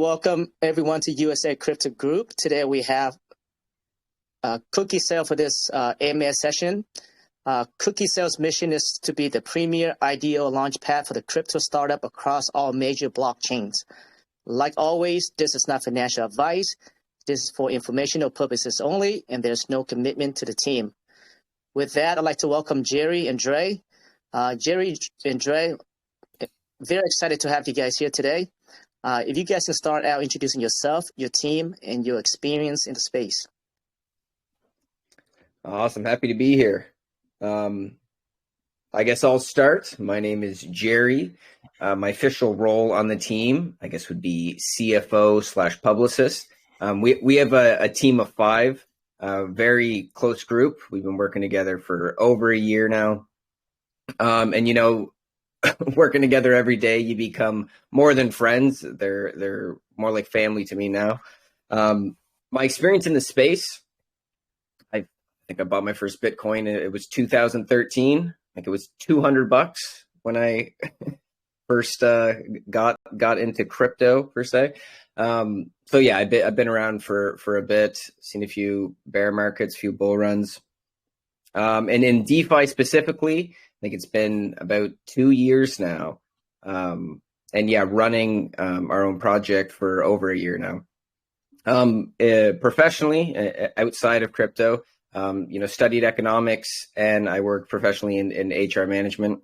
welcome everyone to USA Crypto Group. Today we have CookieSale for this AMA session. CookieSale's mission is to be the premier ideal launchpad for the crypto startup across all major blockchains. Like always, this is not financial advice. This is for informational purposes only, and there's no commitment to the team. With that, I'd like to welcome Jerry and Dre. Jerry and Dre, very excited to have you guys here today. If you guys can start out introducing yourself, your team, and your experience in the space. Awesome. Happy to be here. I guess I'll start. My name is Jerry. My official role on the team, I guess, would be CFO/publicist. We have a team of 5, a very close group. We've been working together for over a year now. And, you know, working together every day, you become more than friends. They're more like family to me now. My experience in the space, I think I bought my first Bitcoin. It was 2013. I think it was $200 when I first got into crypto per se. So yeah, I've been around for a bit, seen a few bear markets, a few bull runs. And in DeFi specifically, I think it's been about 2 years now. And yeah, running our own project for over a year now. Professionally, outside of crypto, studied economics, and I work professionally in HR management.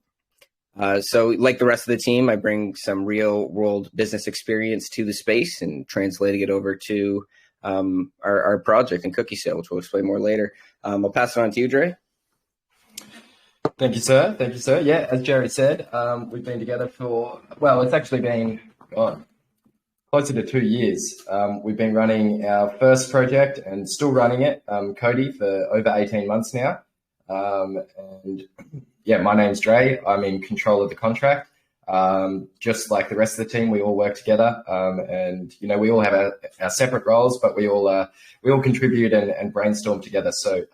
So like the rest of the team, I bring some real world business experience to the space and translating it over to our project in CookieSale, which we'll explain more later. I'll pass it on to you, Dre. Thank you, sir. Thank you, sir. Yeah, as Jerry said, we've been together for, well, it's actually been closer to 2 years. We've been running our first project and still running it, Cody, for over 18 months now. And yeah, my name's Dre. I'm in control of the contract. Just like the rest of the team, we all work together. And, you know, we all have our separate roles, but we all contribute and brainstorm together. So,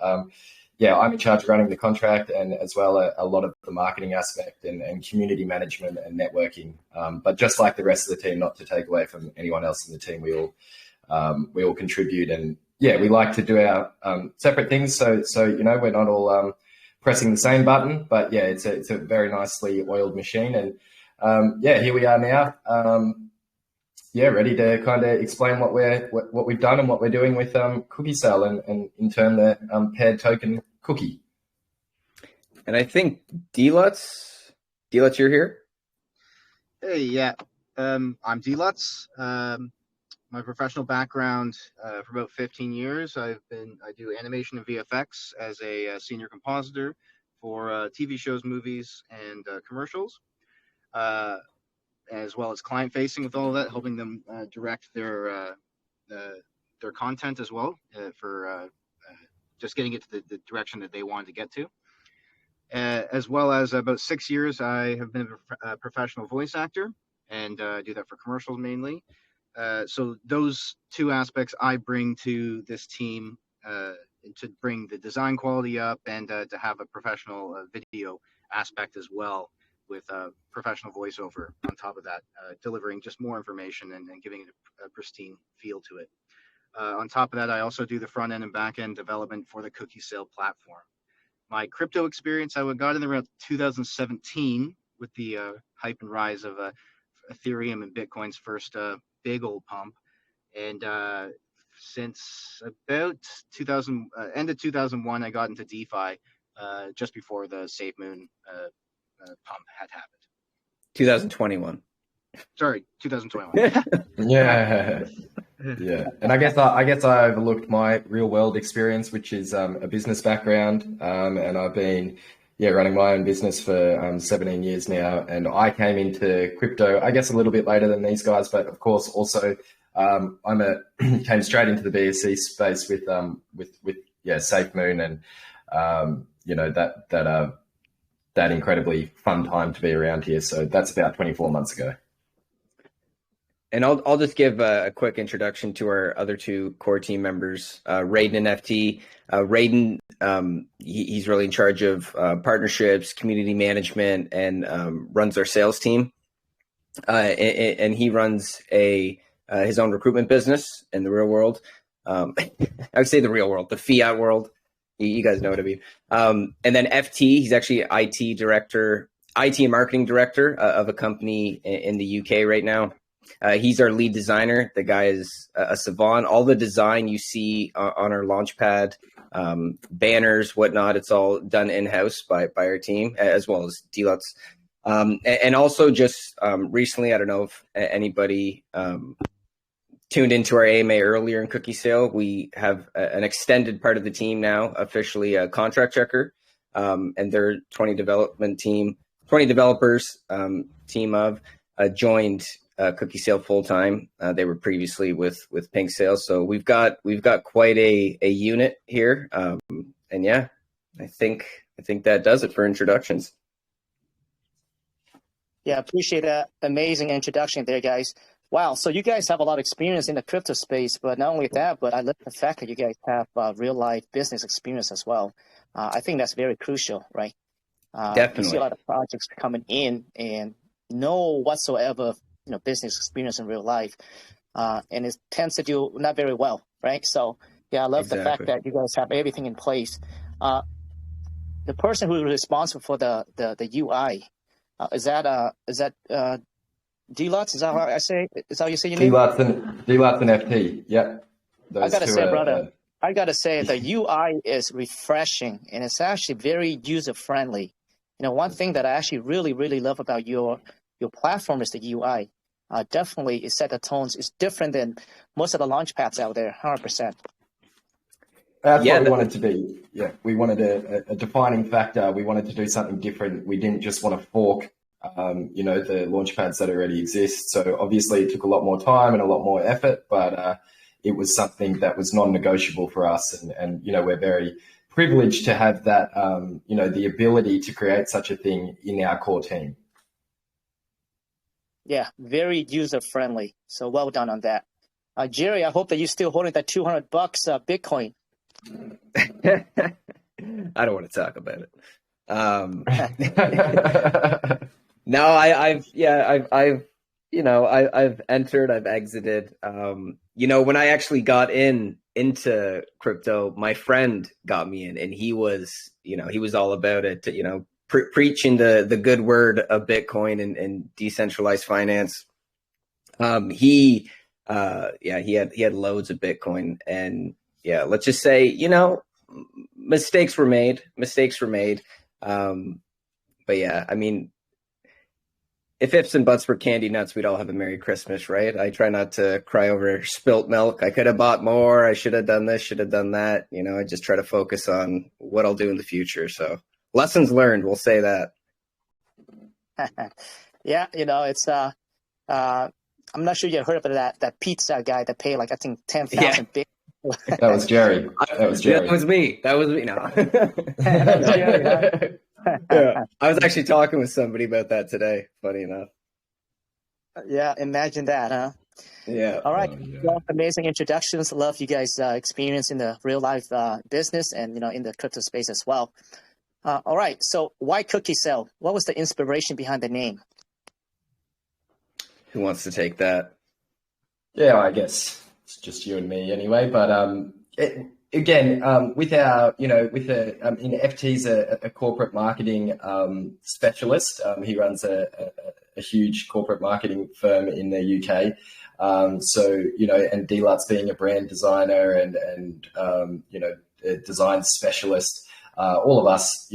yeah, I'm in charge of running the contract and as well a lot of the marketing aspect and community management and networking. But just like the rest of the team, not to take away from anyone else in the team, we all contribite, and yeah, we like to do our separate things. So you know, we're not all pressing the same button, but yeah, it's a very nicely oiled machine, and yeah, here we are now. Yeah, ready to kind of explain what we've done and what we're doing with CookieSale and in turn the paired token cookie. And I think D-Lutz, you're here. Hey, yeah, I'm D-Lutz. My professional background for about 15 years, I do animation and VFX as a senior compositor for TV shows, movies, and commercials. As well as client facing with all of that, helping them direct their content as well for just getting it to the direction that they wanted to get to. As well as about 6 years, I have been a professional voice actor and do that for commercials mainly. So those 2 aspects I bring to this team to bring the design quality up and to have a professional video aspect as well, with professional voiceover on top of that, delivering just more information and giving it a pristine feel to it. On top of that, I also do the front end and back end development for the CookieSale platform. My crypto experience, I got in around 2017 with the hype and rise of Ethereum and Bitcoin's first big old pump. And since about end of 2001, I got into DeFi just before the SafeMoon pump had happened. 2021. Sorry, 2021. Yeah. And I guess I overlooked my real world experience, which is a business background, and I've been running my own business for 17 years now. And I came into crypto, I guess, a little bit later than these guys, but of course also came straight into the BSC space with SafeMoon and you know that incredibly fun time to be around here. So that's about 24 months ago. And I'll just give a quick introduction to our other 2 core team members, Raiden and FT. Raiden, he's really in charge of partnerships, community management, and runs our sales team. And he runs a his own recruitment business in the real world. I would say the real world, the fiat world. You guys know what I mean. And then FT, he's actually IT director, IT and marketing director of a company in the UK right now. He's our lead designer. The guy is a savant. All the design you see on our Launchpad, banners, whatnot, it's all done in-house by our team, as well as Delots. And also just recently, I don't know if anybody tuned into our AMA earlier in CookieSale, we have an extended part of the team now, officially a contract checker, and their 20 developers team of joined CookieSale full time. They were previously with Pink Sales, so we've got quite a unit here, and yeah, I think that does it for introductions. Yeah, appreciate that amazing introduction there, guys. Wow, so you guys have a lot of experience in the crypto space, but not only that, but I love the fact that you guys have real life business experience as well. I think that's very crucial, right? Definitely. You see a lot of projects coming in and no whatsoever, business experience in real life, and it tends to do not very well, right? So yeah, I love the fact that you guys have everything in place. The person who is responsible for the UI, is that Delots? Is that how I say? Is that how you say your name? Delots and FT. Yep. I gotta say, brother, I gotta say the UI is refreshing and it's actually very user friendly. One thing that I actually really, really love about your platform is the UI. Definitely, it set the tones. It's different than most of the launchpads out there, 100%. That's what we wanted to be. Yeah, we wanted a defining factor. We wanted to do something different. We didn't just want to fork, the launchpads that already exist. So obviously, it took a lot more time and a lot more effort, but it was something that was non-negotiable for us. And we're very privileged to have that, the ability to create such a thing in our core team. Yeah, very user friendly. So well done on that. Jerry, I hope that you're still holding that $200 Bitcoin. I don't want to talk about it. No, I've entered, I've exited. When I actually got into crypto, my friend got me in, and he was all about it, preaching the good word of Bitcoin and decentralized finance. He had loads of Bitcoin, and yeah, let's just say, mistakes were made. But yeah, I mean, if ifs and buts were candy nuts, we'd all have a Merry Christmas, right? I try not to cry over spilt milk. I could have bought more. I should have done this, should have done that. I just try to focus on what I'll do in the future. So lessons learned, we'll say that. Yeah, it's I'm not sure you heard of that pizza guy that paid I think 10,000 Bitcoin. That was Jerry. That was me. No. That was Jerry, huh? Yeah, I was actually talking with somebody about that today. Funny enough. Yeah, imagine that, huh? Yeah. All right. Well, amazing introductions. Love you guys' experience in the real life business and in the crypto space as well. All right. So why CookieSale? What was the inspiration behind the name? Who wants to take that? Yeah, I guess it's just you and me anyway. But with our, FT's a corporate marketing specialist. He runs a huge corporate marketing firm in the UK. And Delots being a brand designer and a design specialist, all of us,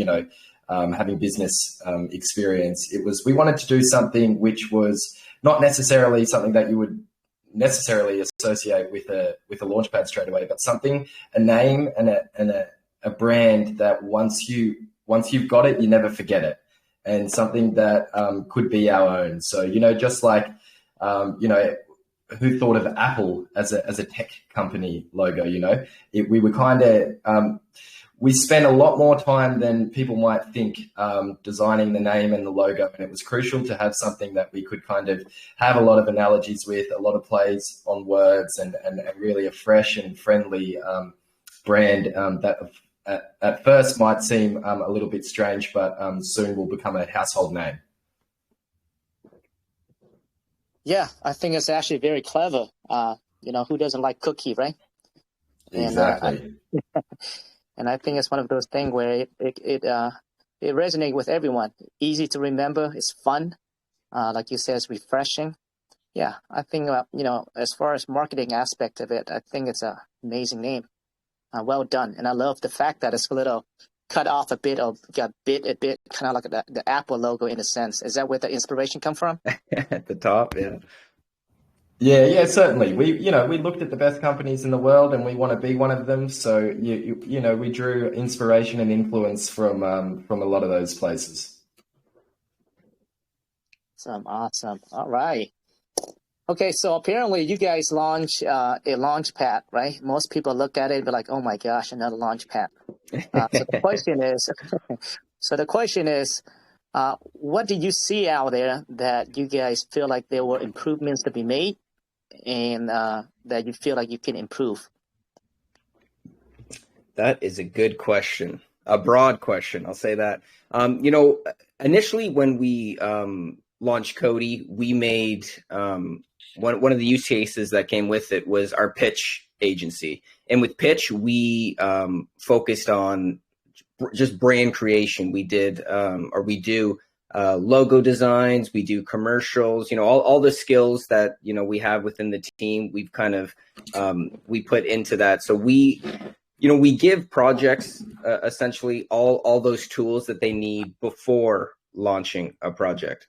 having business experience, we wanted to do something which was not necessarily something that you would necessarily associate with a Launchpad straight away, but a name and a brand that once you've got it, you never forget it, and something that could be our own. So just like who thought of Apple as a tech company logo? We were kind of we spent a lot more time than people might think designing the name and the logo, and it was crucial to have something that we could kind of have a lot of analogies with, a lot of plays on words, and really a fresh and friendly brand that at first might seem a little bit strange, but soon will become a household name. Yeah, I think it's actually very clever. Who doesn't like cookie, right? Exactly. And I think it's one of those things where it resonates with everyone. Easy to remember. It's fun. Like you said, it's refreshing. Yeah, I think, as far as marketing aspect of it, I think it's an amazing name. Well done. And I love the fact that it's a little cut off a bit, kind of like the Apple logo in a sense. Is that where the inspiration come from? At the top, yeah. Yeah, certainly. We looked at the best companies in the world, and we want to be one of them. So we drew inspiration and influence from a lot of those places. Awesome. All right. Okay, so apparently you guys launch a Launchpad, right? Most people look at it and be like, "Oh my gosh, another Launchpad." So the question is, what did you see out there that you guys feel like there were improvements to be made, and that you feel like you can improve? That is a good question. A broad question, I'll say that. Initially when we launched Cody, we made one of the use cases that came with it was our pitch agency. And with pitch, we focused on just brand creation. We did, we do logo designs, we do commercials, all the skills that, we have within the team, we've kind of, we put into that. So we give projects essentially all those tools that they need before launching a project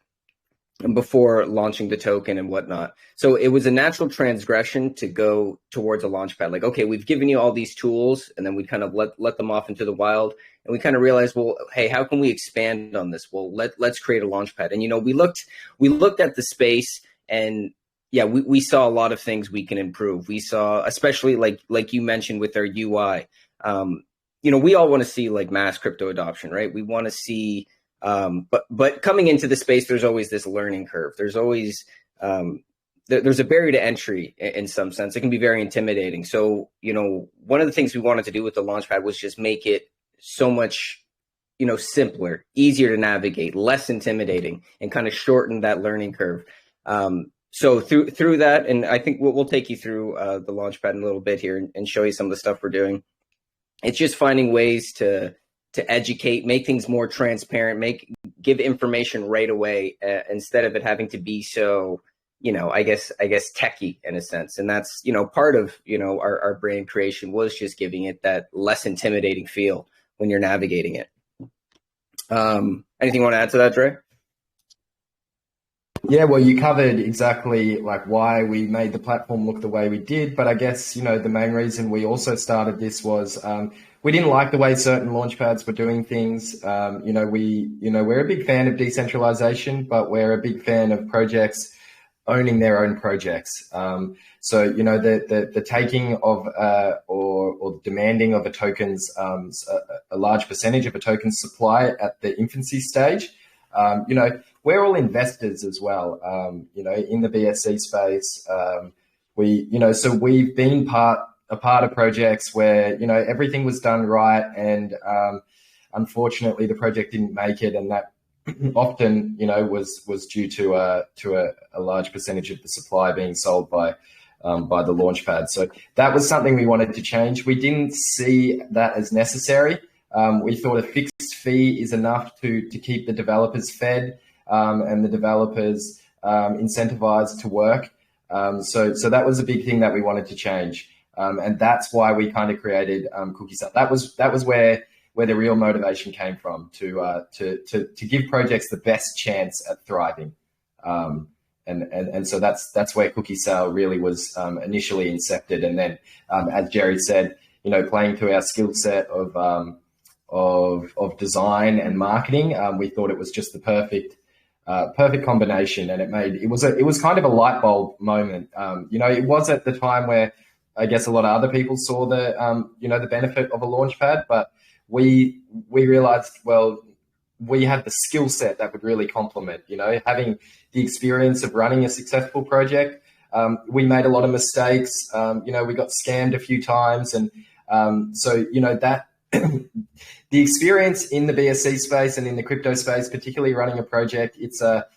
and before launching the token and whatnot. So it was a natural transgression to go towards a Launchpad. Like, okay, we've given you all these tools, and then we kind of let them off into the wild. And we kind of realized, well, hey, how can we expand on this? Well, let's create a Launchpad. And, we looked at the space, and yeah, we saw a lot of things we can improve. We saw, especially like you mentioned with our UI, we all want to see like mass crypto adoption, right? We want to see, but coming into the space, there's always this learning curve. There's always, there's a barrier to entry in some sense. It can be very intimidating. So, one of the things we wanted to do with the Launchpad was just make it so much, simpler, easier to navigate, less intimidating, and kind of shorten that learning curve. So through that, and I think we'll take you through the Launchpad in a little bit here and show you some of the stuff we're doing. It's just finding ways to educate, make things more transparent, give information right away instead of it having to be so, I guess techie in a sense. And that's, part of, our brand creation was just giving it that less intimidating feel when you're navigating it. Anything you want to add to that, Dre? Yeah, well, you covered exactly like why we made the platform look the way we did. But I guess, the main reason we also started this was we didn't like the way certain launchpads were doing things. We're a big fan of decentralization, but we're a big fan of projects owning their own projects. So, the taking of or demanding of a token's a large percentage of a token's supply at the infancy stage. We're all investors as well, in the BSC space. So we've been a part of projects where, everything was done right. And unfortunately, the project didn't make it. And that often, was due to a large percentage of the supply being sold by the Launchpad. So that was something we wanted to change. We didn't see that as necessary. We thought a fixed fee is enough to keep the developers fed and the developers incentivized to work. So that was a big thing that we wanted to change. And that's why we kind of created CookieSale. That was where the real motivation came from, to give projects the best chance at thriving. And so that's where CookieSale really was initially incepted. And then, as Jerry said, playing to our skill set of design and marketing, we thought it was just the perfect combination. And it was kind of a light bulb moment. It was at the time where I guess a lot of other people saw the benefit of a Launchpad, but we realized, well, we had the skill set that would really complement, having the experience of running a successful project. We made a lot of mistakes. We got scammed a few times. And so, that the experience in the BSC space and in the crypto space, particularly running a project, it's a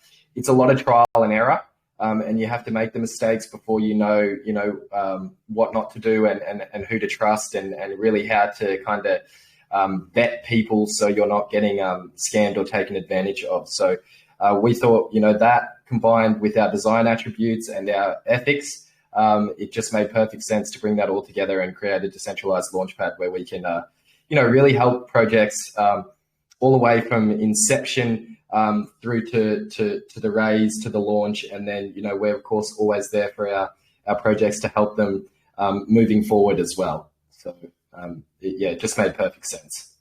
lot of trial and error. and you have to make the mistakes before you know what not to do and who to trust and really how to kind of vet people so you're not getting scammed or taken advantage of. So we thought, that combined with our design attributes and our ethics, it just made perfect sense to bring that all together and create a decentralized launchpad where we can, really help projects all the way from inception through to the raise, to the launch. And then, we're, of course, always there for our projects to help them moving forward as well. So, it just made perfect sense.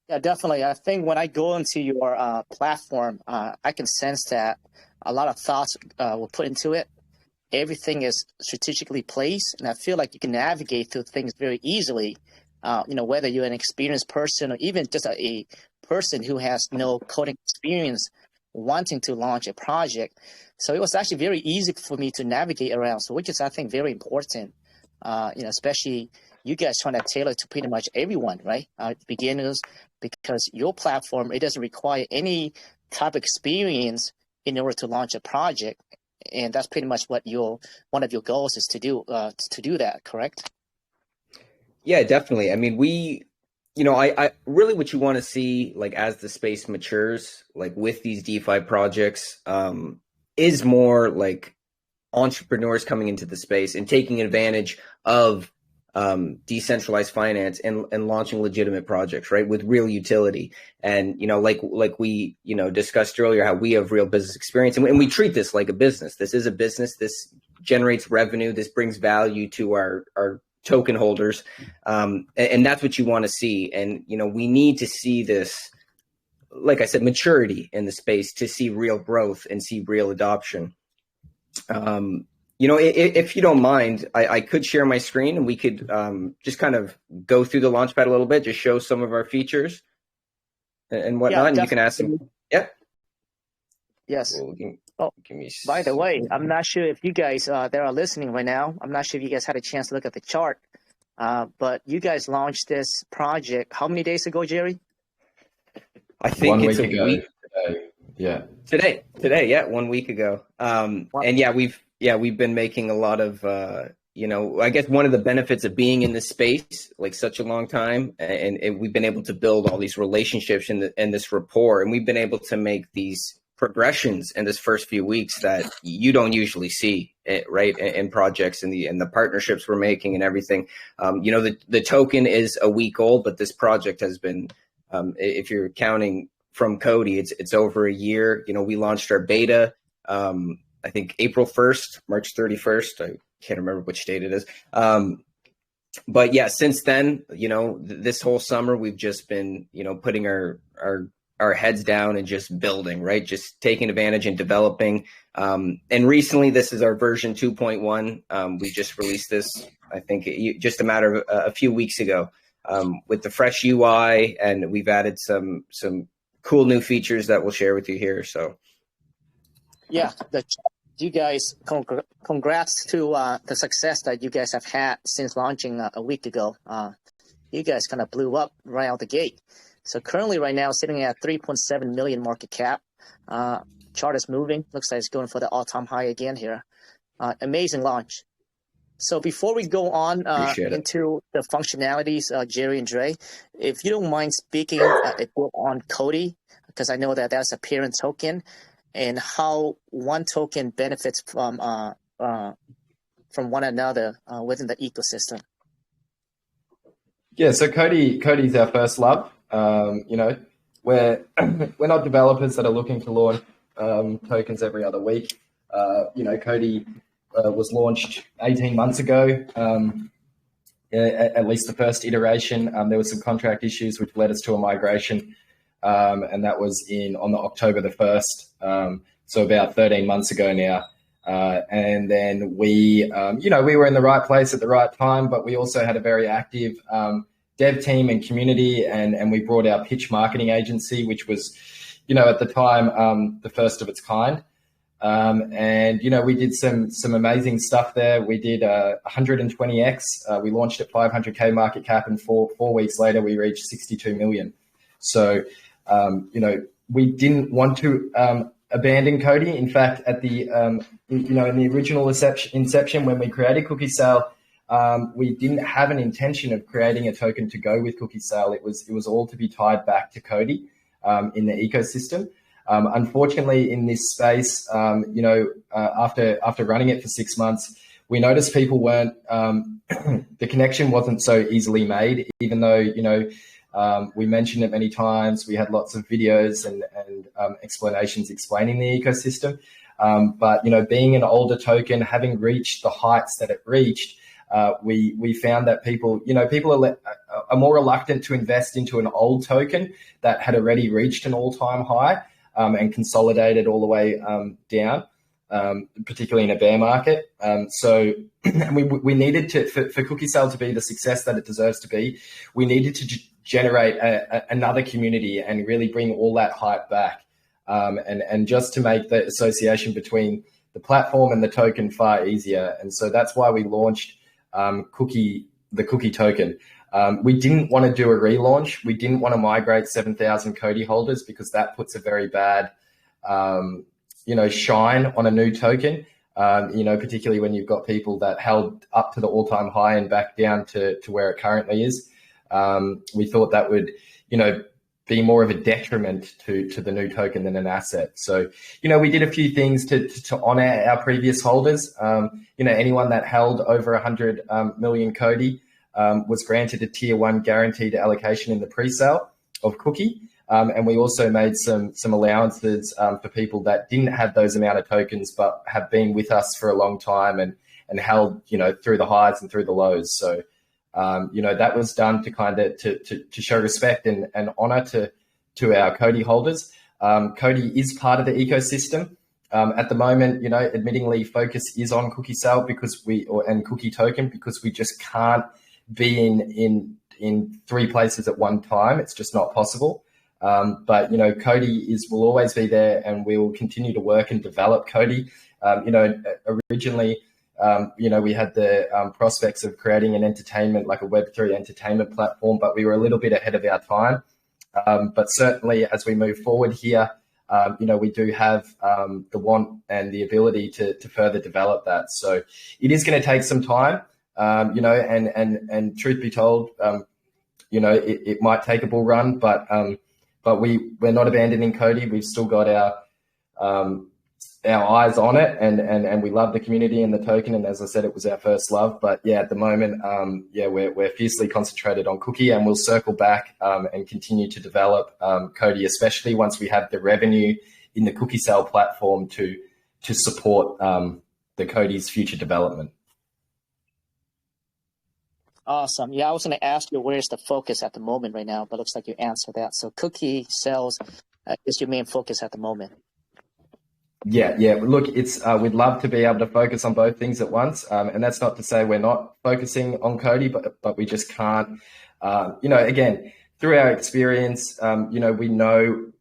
Yeah, definitely. I think when I go into your platform, I can sense that a lot of thoughts were put into it. Everything is strategically placed, and I feel like you can navigate through things very easily. Whether you're an experienced person or even just a person who has no coding experience wanting to launch a project. So it was actually very easy for me to navigate around. So which is, I think, very important, especially you guys trying to tailor to pretty much everyone, right? Beginners, because your platform, it doesn't require any type of experience in order to launch a project. And that's pretty much what one of your goals is to do that, correct? Yeah, definitely. I mean, I really what you want to see, like, as the space matures, like with these DeFi projects, is more like entrepreneurs coming into the space and taking advantage of decentralized finance and launching legitimate projects, right, with real utility. And like we discussed earlier, how we have real business experience, and we treat this like a business. This is a business. This generates revenue. This brings value to our token holders, and that's what you want to see. And we need to see this, like I said, maturity in the space to see real growth and see real adoption. If you don't mind, I could share my screen and we could just kind of go through the Launchpad a little bit, just show some of our features and whatnot. Yeah, and you can ask them. Yeah. Yes. Well, give me by the way, I'm not sure if you guys that are listening right now, I'm not sure if you guys had a chance to look at the chart, but you guys launched this project how many days ago, Jerry? I think 1 it's week a ago. week. Yeah. Today, yeah, 1 week ago. And we've been making a lot of, I guess one of the benefits of being in this space like such a long time, and we've been able to build all these relationships and this rapport, and we've been able to make these progressions in this first few weeks that you don't usually see, right, in projects and the partnerships we're making and everything. The token is a week old, but this project has been, if you're counting from Cody, it's over a year. We launched our beta, I think April 1st, March 31st. I can't remember which date it is. But yeah, since then, this whole summer, we've just been, putting our heads down and just building, right? Just taking advantage and developing. And recently, this is our version 2.1. We just released this, I think, just a matter of a few weeks ago, with the fresh UI, and we've added some cool new features that we'll share with you here. So, yeah, you guys, congrats to the success that you guys have had since launching a week ago. You guys kind of blew up right out the gate. So currently right now sitting at 3.7 million market cap. Chart is moving. Looks like it's going for the all-time high again here. Amazing launch. So before we go on into the functionalities, Jerry and Dre, if you don't mind speaking a bit on Cody, because I know that that's a parent token, and how one token benefits from one another within the ecosystem. Yeah, so Cody's our first love. We're not developers that are looking to launch tokens every other week. Cody was launched 18 months ago. At least the first iteration, there were some contract issues which led us to a migration, and that was on October the 1st, so about 13 months ago now. And then we were in the right place at the right time, but we also had a very active dev team and community, and we brought our pitch marketing agency, which was, at the time, the first of its kind. And we did some amazing stuff there. We did 120x. We launched at 500K market cap, and four weeks later we reached 62 million. So we didn't want to abandon Cody. In fact, at the in the original inception when we created CookieSale, we didn't have an intention of creating a token to go with CookieSale. It was all to be tied back to Cody in the ecosystem. Unfortunately, in this space, after running it for 6 months, we noticed people weren't the connection wasn't so easily made, even though we mentioned it many times. We had lots of videos and explanations explaining the ecosystem. But being an older token, having reached the heights that it reached, we found that people are more reluctant to invest into an old token that had already reached an all-time high and consolidated all the way down, particularly in a bear market. So we needed to, for CookieSale to be the success that it deserves to be, we needed to generate another community and really bring all that hype back, and just to make the association between the platform and the token far easier. And so that's why we launched the Cookie token. We didn't want to do a relaunch. We didn't want to migrate 7,000 Cody holders because that puts a very bad, shine on a new token. Particularly when you've got people that held up to the all-time high and back down to where it currently is. We thought that would, be more of a detriment to the new token than an asset. So, we did a few things to honor our previous holders. Anyone that held over 100 million Cody was granted a tier 1 guaranteed allocation in the pre-sale of Cookie. And we also made some allowances for people that didn't have those amount of tokens but have been with us for a long time and held, through the highs and through the lows. So, that was done to kind of to show respect and honor to our Cody holders. Cody is part of the ecosystem. At the moment, admittingly, focus is on CookieSale and Cookie token because we just can't be in 3 places at one time. It's just not possible. But Cody will always be there, and we will continue to work and develop Cody. Originally, we had the prospects of creating an entertainment, like a Web3 entertainment platform, but we were a little bit ahead of our time. But certainly as we move forward here, we do have the want and the ability to further develop that. So it is going to take some time, and truth be told, it might take a bull run, but we're not abandoning Cody. We've still got our eyes on it, and we love the community and the token. And as I said, it was our first love. But yeah, at the moment, we're fiercely concentrated on Cookie, and we'll circle back and continue to develop Cody, especially once we have the revenue in the CookieSale platform to support the Cody's future development. Awesome. Yeah, I was going to ask you where's the focus at the moment right now, but it looks like you answered that. So CookieSale is your main focus at the moment. Yeah. Look, it's we'd love to be able to focus on both things at once, and that's not to say we're not focusing on Cody, but we just can't. Again, through our experience, we know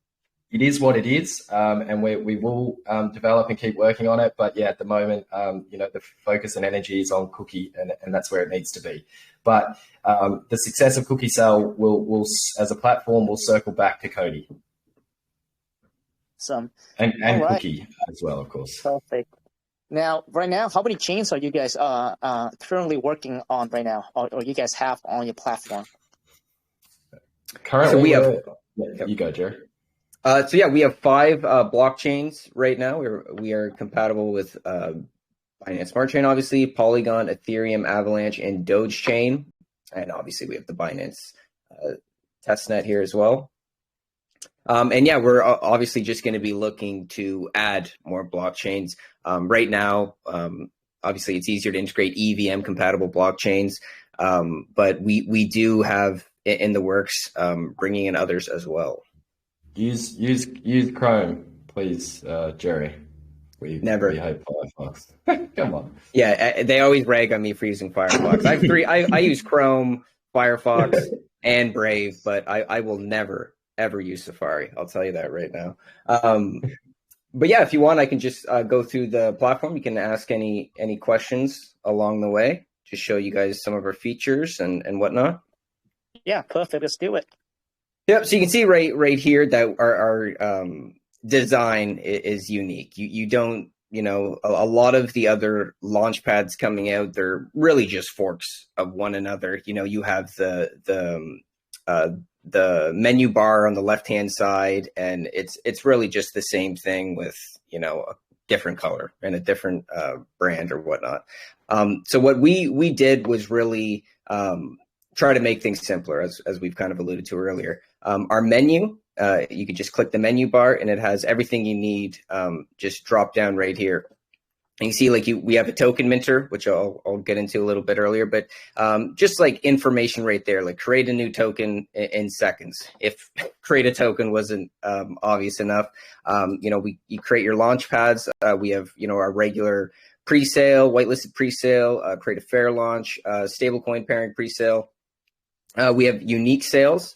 it is what it is, and we will develop and keep working on it. But yeah, at the moment, the focus and energy is on Cookie, and that's where it needs to be. But the success of CookieSale will, as a platform, will circle back to Cody. And right. Cookie as well, of course. Perfect. Now, right now, how many chains are you guys currently working on right now, or you guys have on your platform? Currently, so we have. You go, Jerry. We have 5 blockchains right now. We are compatible with Binance Smart Chain, obviously, Polygon, Ethereum, Avalanche, and Doge Chain, and obviously we have the Binance testnet here as well. We're obviously just going to be looking to add more blockchains. Right now, obviously, it's easier to integrate EVM compatible blockchains, but we do have in the works bringing in others as well. Use Chrome, please, Jerry. We hate Firefox. Come on. Yeah, they always rag on me for using Firefox. I have 3. I use Chrome, Firefox, and Brave, but I will never ever use Safari. I'll tell you that right now. But yeah, if you want, I can just go through the platform. You can ask any questions along the way to show you guys some of our features and whatnot. Yeah, perfect. Let's do it. Yep. So you can see right here that our design is unique. You don't, a lot of the other Launchpads coming out, they're really just forks of one another. You have the menu bar on the left-hand side, and it's really just the same thing with, a different color and a different brand or whatnot. So what we did was really try to make things simpler, as we've kind of alluded to earlier. Our menu, you can just click the menu bar and it has everything you need, just drop down right here. And you see, we have a token minter, which I'll get into a little bit earlier, but just like information right there, like create a new token in seconds. If create a token wasn't obvious enough, you create your launch pads. We have, our regular presale, whitelisted presale, create a fair launch, stablecoin pairing presale. We have unique sales.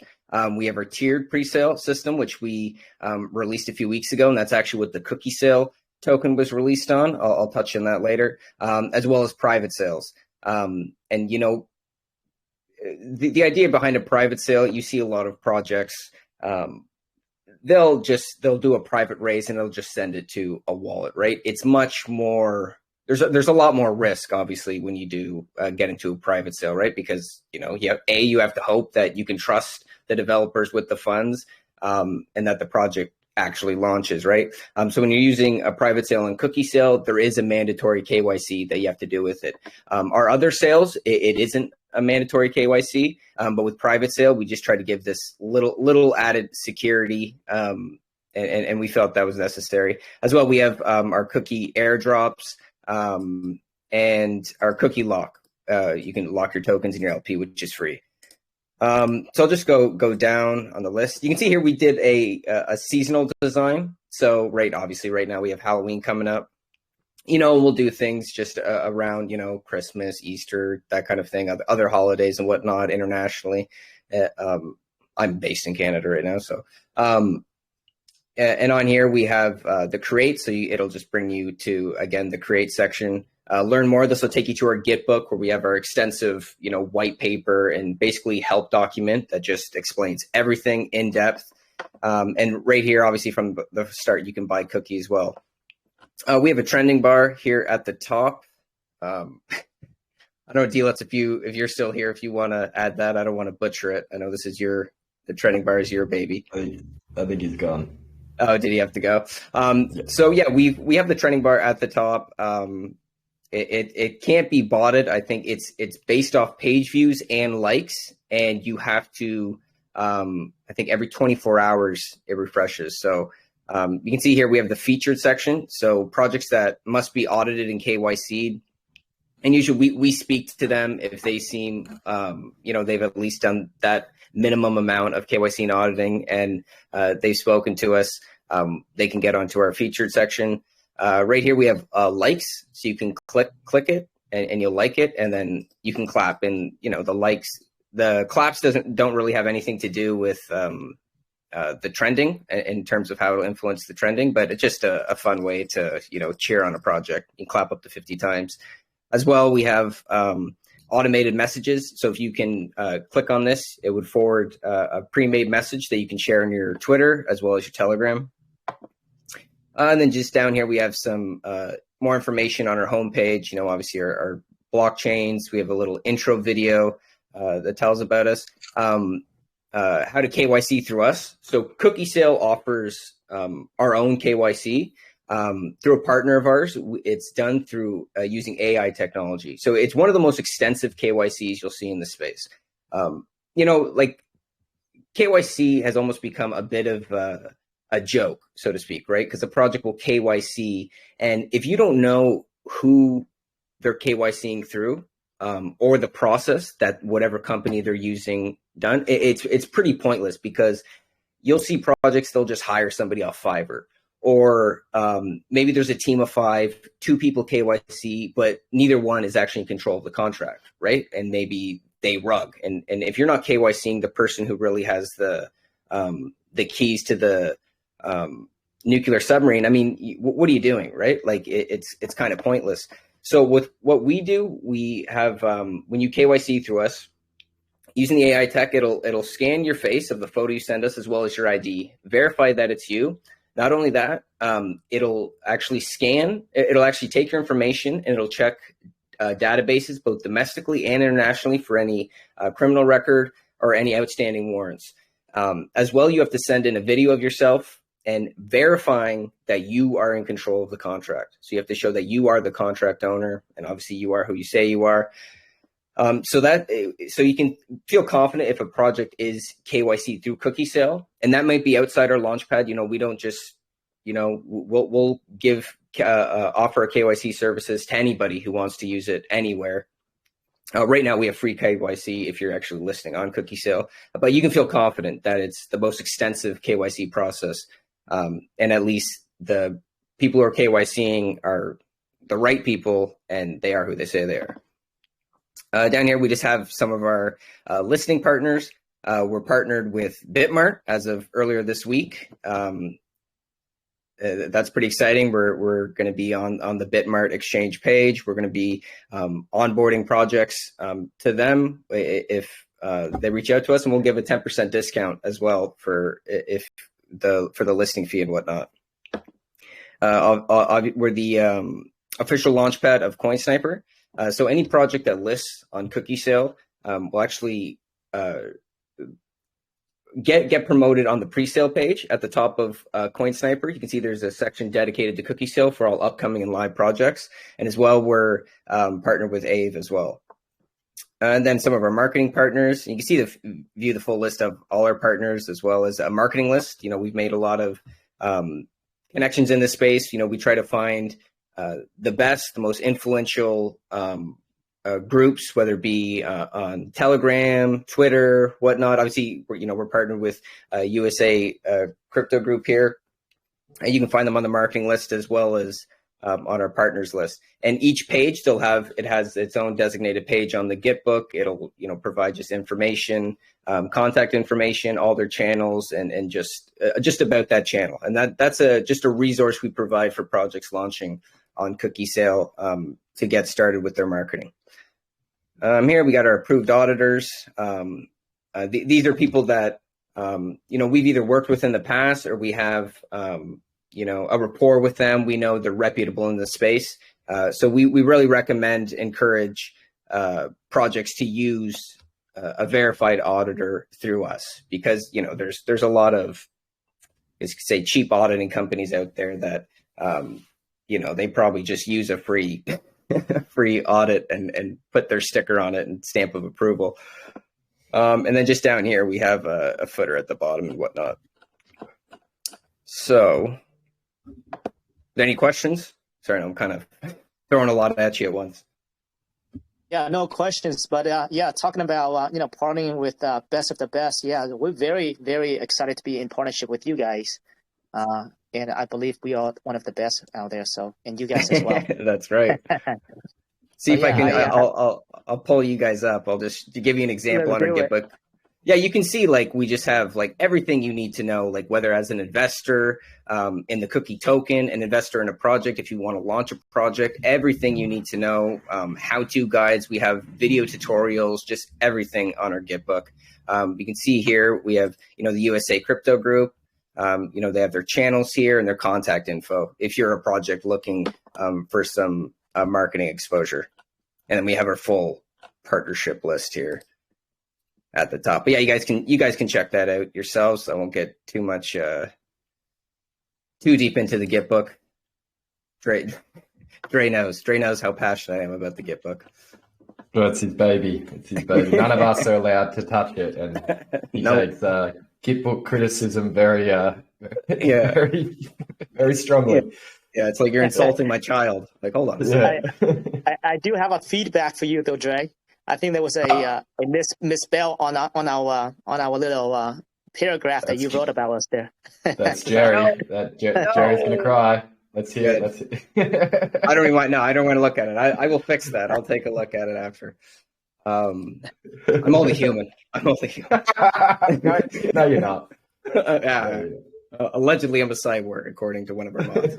We have our tiered presale system, which we released a few weeks ago, and that's actually what the CookieSale token was released on. I'll touch on that later, as well as private sales. And the idea behind a private sale, you see a lot of projects, they'll do a private raise and they'll just send it to a wallet, right? It's much more. There's a lot more risk, obviously, when you do get into a private sale, right? Because you have to hope that you can trust the developers with the funds, and that the project actually launches, right? So when you're using a private sale and CookieSale, there is a mandatory KYC that you have to do with it. Our other sales, it isn't a mandatory KYC, but with private sale, we just try to give this little added security, and we felt that was necessary. As well, we have our cookie airdrops, and our cookie lock. You can lock your tokens in your LP, which is free. So I'll just go down on the list. You can see here we did a seasonal design. So obviously right now we have Halloween coming up. We'll do things just around, Christmas, Easter, that kind of thing, other holidays and whatnot internationally. I'm based in Canada right now, so and on here we have the create. So it'll just bring you to, again, the create section. Learn more. This will take you to our Git book, where we have our extensive, white paper and basically help document that just explains everything in depth. And right here, obviously from the start, you can buy Cookie as well. We have a trending bar here at the top. I don't know, D-Lets, if you're still here, if you want to add that. I don't want to butcher it. I know this is the trending bar is your baby. I think he's gone. Oh, did he have to go? So yeah, we have the trending bar at the top. It can't be botted. I think it's based off page views and likes, and you have to, I think every 24 hours it refreshes. So you can see here we have the featured section. So projects that must be audited and KYC'd. And usually we speak to them if they seem, they've at least done that minimum amount of KYC and auditing, and they've spoken to us. They can get onto our featured section. Right here we have likes, so you can click it and you'll like it, and then you can clap. And the claps don't really have anything to do with the trending in terms of how it'll influence the trending, but it's just a fun way to cheer on a project. You can clap up to 50 times. As well, we have automated messages. So if you can click on this, it would forward a pre-made message that you can share on your Twitter as well as your Telegram. And then just down here, we have some more information on our homepage. Obviously our blockchains. We have a little intro video that tells about us, how to KYC through us. So CookieSale offers our own KYC. Through a partner of ours. It's done through using AI technology. So it's one of the most extensive KYCs you'll see in the space. KYC has almost become a bit of a joke, so to speak, right? Because the project will KYC, and if you don't know who they're KYCing through, or the process that whatever company they're using done, it's pretty pointless, because you'll see projects, they'll just hire somebody off Fiverr. Or maybe there's a team of 5, 2 people KYC, but neither one is actually in control of the contract, right? And maybe they rug. And if you're not KYCing the person who really has the keys to the nuclear submarine, I mean, what are you doing, right? Like it's kind of pointless. So with what we do, we have when you KYC through us, using the AI tech, it'll scan your face of the photo you send us as well as your ID, verify that it's you. Not only that, it'll actually take your information and it'll check databases both domestically and internationally for any criminal record or any outstanding warrants. As well, you have to send in a video of yourself and verifying that you are in control of the contract. So you have to show that you are the contract owner, and obviously you are who you say you are. So you can feel confident if a project is KYC through CookieSale, and that might be outside our Launchpad. We don't just, we'll give offer KYC services to anybody who wants to use it anywhere. Right now, we have free KYC if you're actually listing on CookieSale, but you can feel confident that it's the most extensive KYC process, and at least the people who are KYCing are the right people, and they are who they say they are. Down here, we just have some of our listing partners. We're partnered with Bitmart as of earlier this week. That's pretty exciting. We're going to be on the Bitmart exchange page. We're going to be onboarding projects to them if they reach out to us, and we'll give a 10% discount as well for the listing fee and whatnot. We're the official launchpad of CoinSniper. So any project that lists on CookieSale will actually get promoted on the pre-sale page at the top of CoinSniper. You can see there's a section dedicated to CookieSale for all upcoming and live projects. And as well, we're partnered with AVE as well. And then some of our marketing partners. You can see view the full list of all our partners as well as a marketing list. We've made a lot of connections in this space. We try to find the best, the most influential groups, whether it be on Telegram, Twitter, whatnot. Obviously, we're partnered with USA Crypto Group here, and you can find them on the marketing list as well as on our partners list. And each page has its own designated page on the Gitbook. It'll provide just information, contact information, all their channels, and just about that channel. And that's just a resource we provide for projects launching on CookieSale to get started with their marketing. Here we got our approved auditors. These are people that we've either worked with in the past or we have a rapport with them. We know they're reputable in the space, so we really encourage projects to use a verified auditor through us, because there's a lot of cheap auditing companies out there that they probably just use a free audit and put their sticker on it and stamp of approval. And then just down here, we have a footer at the bottom and whatnot. So, any questions? Sorry, I'm kind of throwing a lot at you at once. Yeah, no questions. But talking about partnering with best of the best. Yeah, we're very, very excited to be in partnership with you guys. And I believe we are one of the best out there. So, and you guys as well. That's right. See if I can. I'll pull you guys up. I'll just to give you an example on our Gitbook. Yeah, you can see we just have everything you need to know, whether as an investor in the Cookie token, an investor in a project, if you want to launch a project, everything you need to know, how-to guides. We have video tutorials, just everything on our Gitbook. You can see here we have the USA Crypto Group. They have their channels here and their contact info if you're a project looking for some marketing exposure. And then we have our full partnership list here at the top. But yeah, you guys can check that out yourselves. I won't get too deep into the Gitbook. Dre knows how passionate I am about the Gitbook. Well, it's his baby. None of us are allowed to touch it, and he takes Gitbook criticism very strongly. Yeah, it's like you're insulting my child. Hold on a second. I do have a feedback for you though, Dre. I think there was a misspell on our little paragraph that you wrote about us there. That's Jerry. Jerry's gonna cry. Let's hear it. I don't want to look at it. I will fix that. I'll take a look at it after. I'm only human. No, you're not. Allegedly, I'm a cyborg, according to one of our mods.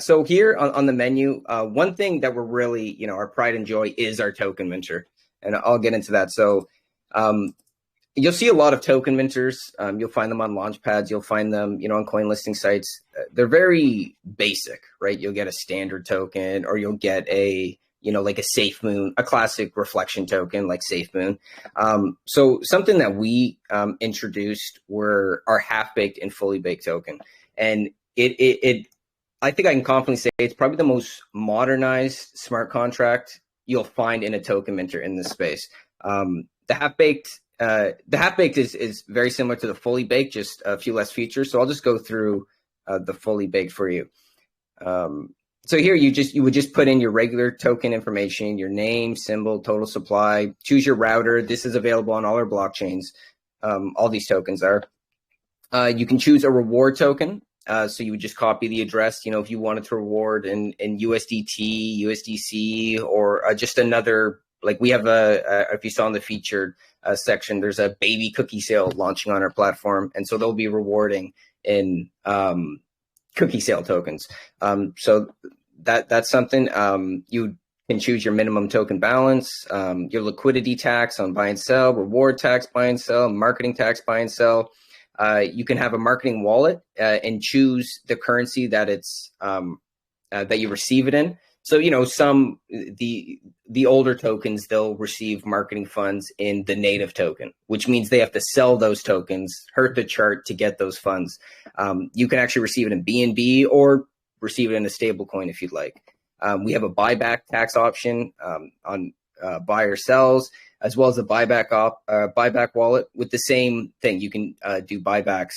So here on the menu, one thing that we're really, our pride and joy is our token minter, and I'll get into that. So you'll see a lot of token minters. You'll find them on Launchpads. You'll find them, on coin listing sites. They're very basic, right? You'll get a standard token, or you'll get a, like a Safe Moon, a classic reflection token like Safe Moon. So something that we introduced were our half-baked and fully baked token. And I think I can confidently say it's probably the most modernized smart contract you'll find in a token minter in this space. The half-baked is very similar to the fully baked, just a few less features. So I'll just go through the fully baked for you. So here you would just put in your regular token information, your name, symbol, total supply, choose your router. This is available on all our blockchains. All these tokens are. You can choose a reward token. So you would just copy the address, if you wanted to reward in USDT, USDC, or just another, like we have if you saw in the featured section, there's a baby CookieSale launching on our platform. And so they'll be rewarding in CookieSale tokens. So that's something. You can choose your minimum token balance, your liquidity tax on buy and sell, reward tax, buy and sell, marketing tax, buy and sell. You can have a marketing wallet and choose the currency that it's that you receive it in. So the older tokens, they'll receive marketing funds in the native token, which means they have to sell those tokens, hurt the chart to get those funds. You can actually receive it in BNB or receive it in a stable coin if you'd like. We have a buyback tax option on buy or sells, as well as a buyback wallet with the same thing. You can do buybacks,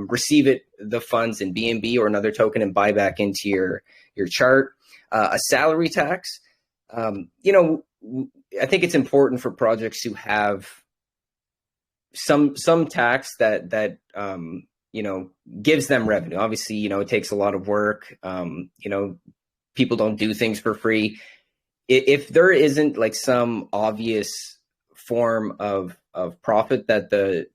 receive the funds in BNB or another token and buy back into your chart. A salary tax. I think it's important for projects to have some tax that gives them revenue. Obviously, it takes a lot of work. People don't do things for free. If there isn't like some obvious form of profit that the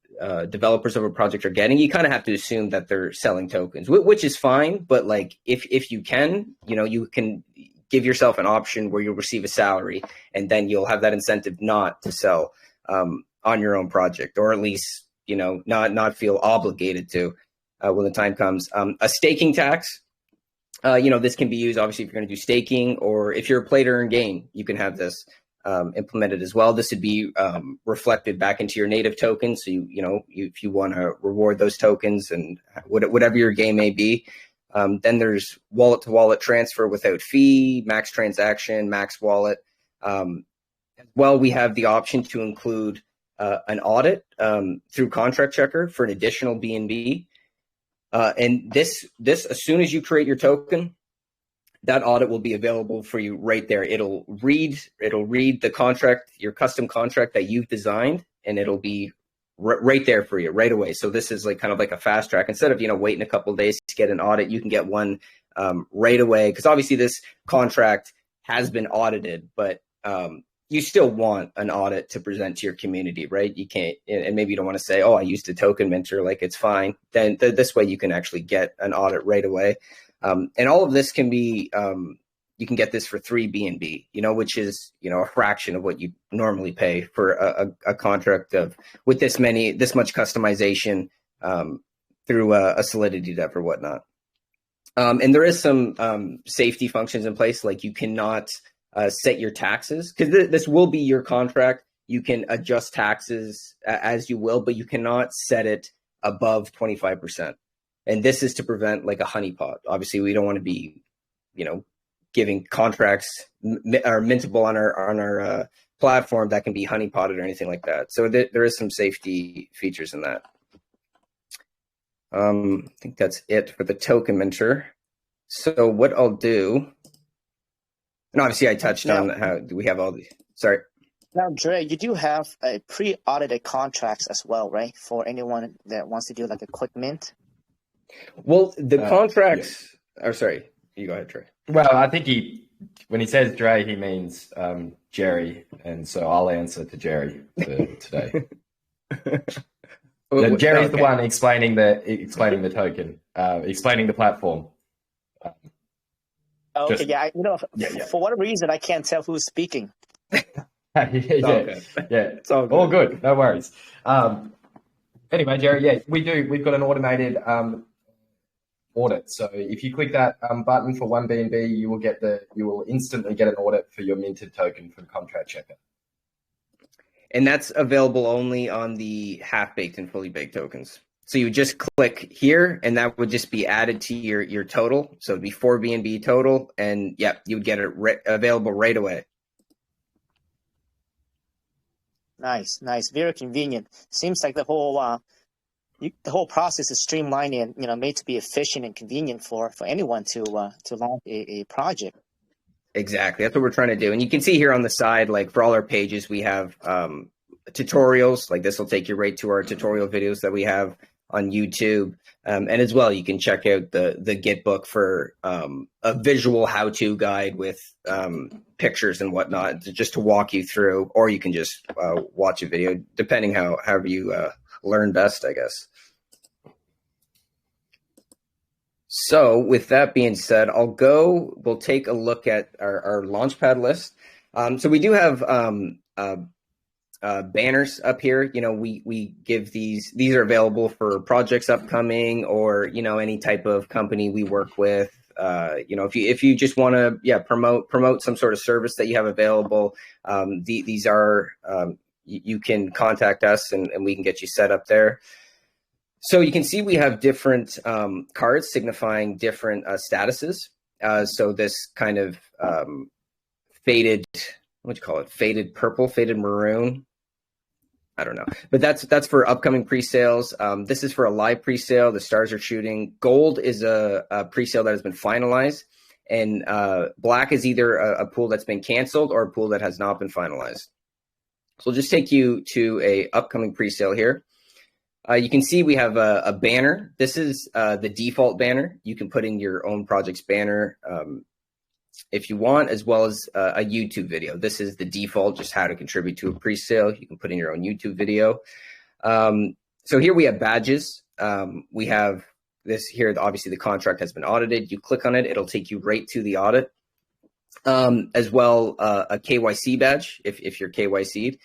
developers of a project are getting, you kind of have to assume that they're selling tokens, which is fine. But like if you can, you can give yourself an option where you'll receive a salary, and then you'll have that incentive not to sell on your own project, or at least not feel obligated to when the time comes. A staking tax. This can be used, obviously, if you're going to do staking, or if you're a play to earn game, you can have this implemented as well. This would be reflected back into your native token. So, if you want to reward those tokens and whatever your game may be. Then there's wallet to wallet transfer without fee, max transaction, max wallet. Well, we have the option to include an audit through Contract Checker for an additional BNB. And this, as soon as you create your token, that audit will be available for you right there. It'll read the contract, your custom contract that you've designed, and it'll be right there for you right away. So this is kind of like a fast track. Instead of, waiting a couple of days to get an audit, you can get one right away. Because obviously this contract has been audited, but you still want an audit to present to your community, right? You can't, and maybe you don't want to say, oh, I used a token minter, it's fine. Then this way you can actually get an audit right away. And all of this can be, you can get this for 3 BNB, which is, a fraction of what you normally pay for a contract with this much customization through a Solidity dev or whatnot. And there is some safety functions in place, like you cannot set your taxes, because this will be your contract. You can adjust taxes as you will, but you cannot set it above 25%. And this is to prevent a honeypot. Obviously, we don't want to be, giving contracts are mintable on our platform that can be honeypotted or anything like that. So there is some safety features in that. I think that's it for the token minter. So what I'll do, and obviously I touched on how we have all these. Sorry. Now, Dre, you do have a pre-audited contracts as well, right? For anyone that wants to do a quick mint. Well, the contracts. Yeah. Oh, sorry. You go ahead, Dre. Well, I think when he says Dre, he means Jerry, and so I'll answer to Jerry today. Jerry's the one explaining the token, explaining the platform. For whatever reason, I can't tell who's speaking. yeah, It's all good. yeah. It's all good. All good. No worries. Anyway, Jerry, yeah, we've got an automated audit. So if you click that button for one BNB, you will instantly get an audit for your minted token from Contract Checker. And that's available only on the half-baked and fully baked tokens. So you just click here, and that would just be added to your total. So it'd be 4 BNB total, and yeah, you would get it available right away. Nice, nice, very convenient. Seems like the whole process is streamlined and made to be efficient and convenient for anyone to launch a project. Exactly, that's what we're trying to do. And you can see here on the side, like for all our pages, we have tutorials. Like this will take you right to our tutorial videos that we have on YouTube. And as well, you can check out the Git book for a visual how-to guide with pictures and whatnot, just to walk you through, or you can just watch a video, depending however you learn best, I guess. So with that being said, we'll take a look at our Launchpad list. So we do have banners up here. We give these are available for projects upcoming, or any type of company we work with. If you just want to promote some sort of service that you have available, these are you can contact us and we can get you set up there. So you can see we have different cards signifying different statuses. So this kind of faded, what do you call it? Faded purple, faded maroon. I don't know, but that's for upcoming pre-sales. This is for a live pre-sale. The stars are shooting. Gold is a pre-sale that has been finalized, and black is either a pool that's been canceled or a pool that has not been finalized. So I'll just take you to a upcoming pre-sale here. You can see we have a banner. This is the default banner. You can put in your own project's banner if you want, as well as a YouTube video. This is the default, just how to contribute to a pre-sale. You can put in your own YouTube video. So here we have badges. We have this here. Obviously, the contract has been audited. You click on it, it'll take you right to the audit. As well, a KYC badge if you're KYC'd.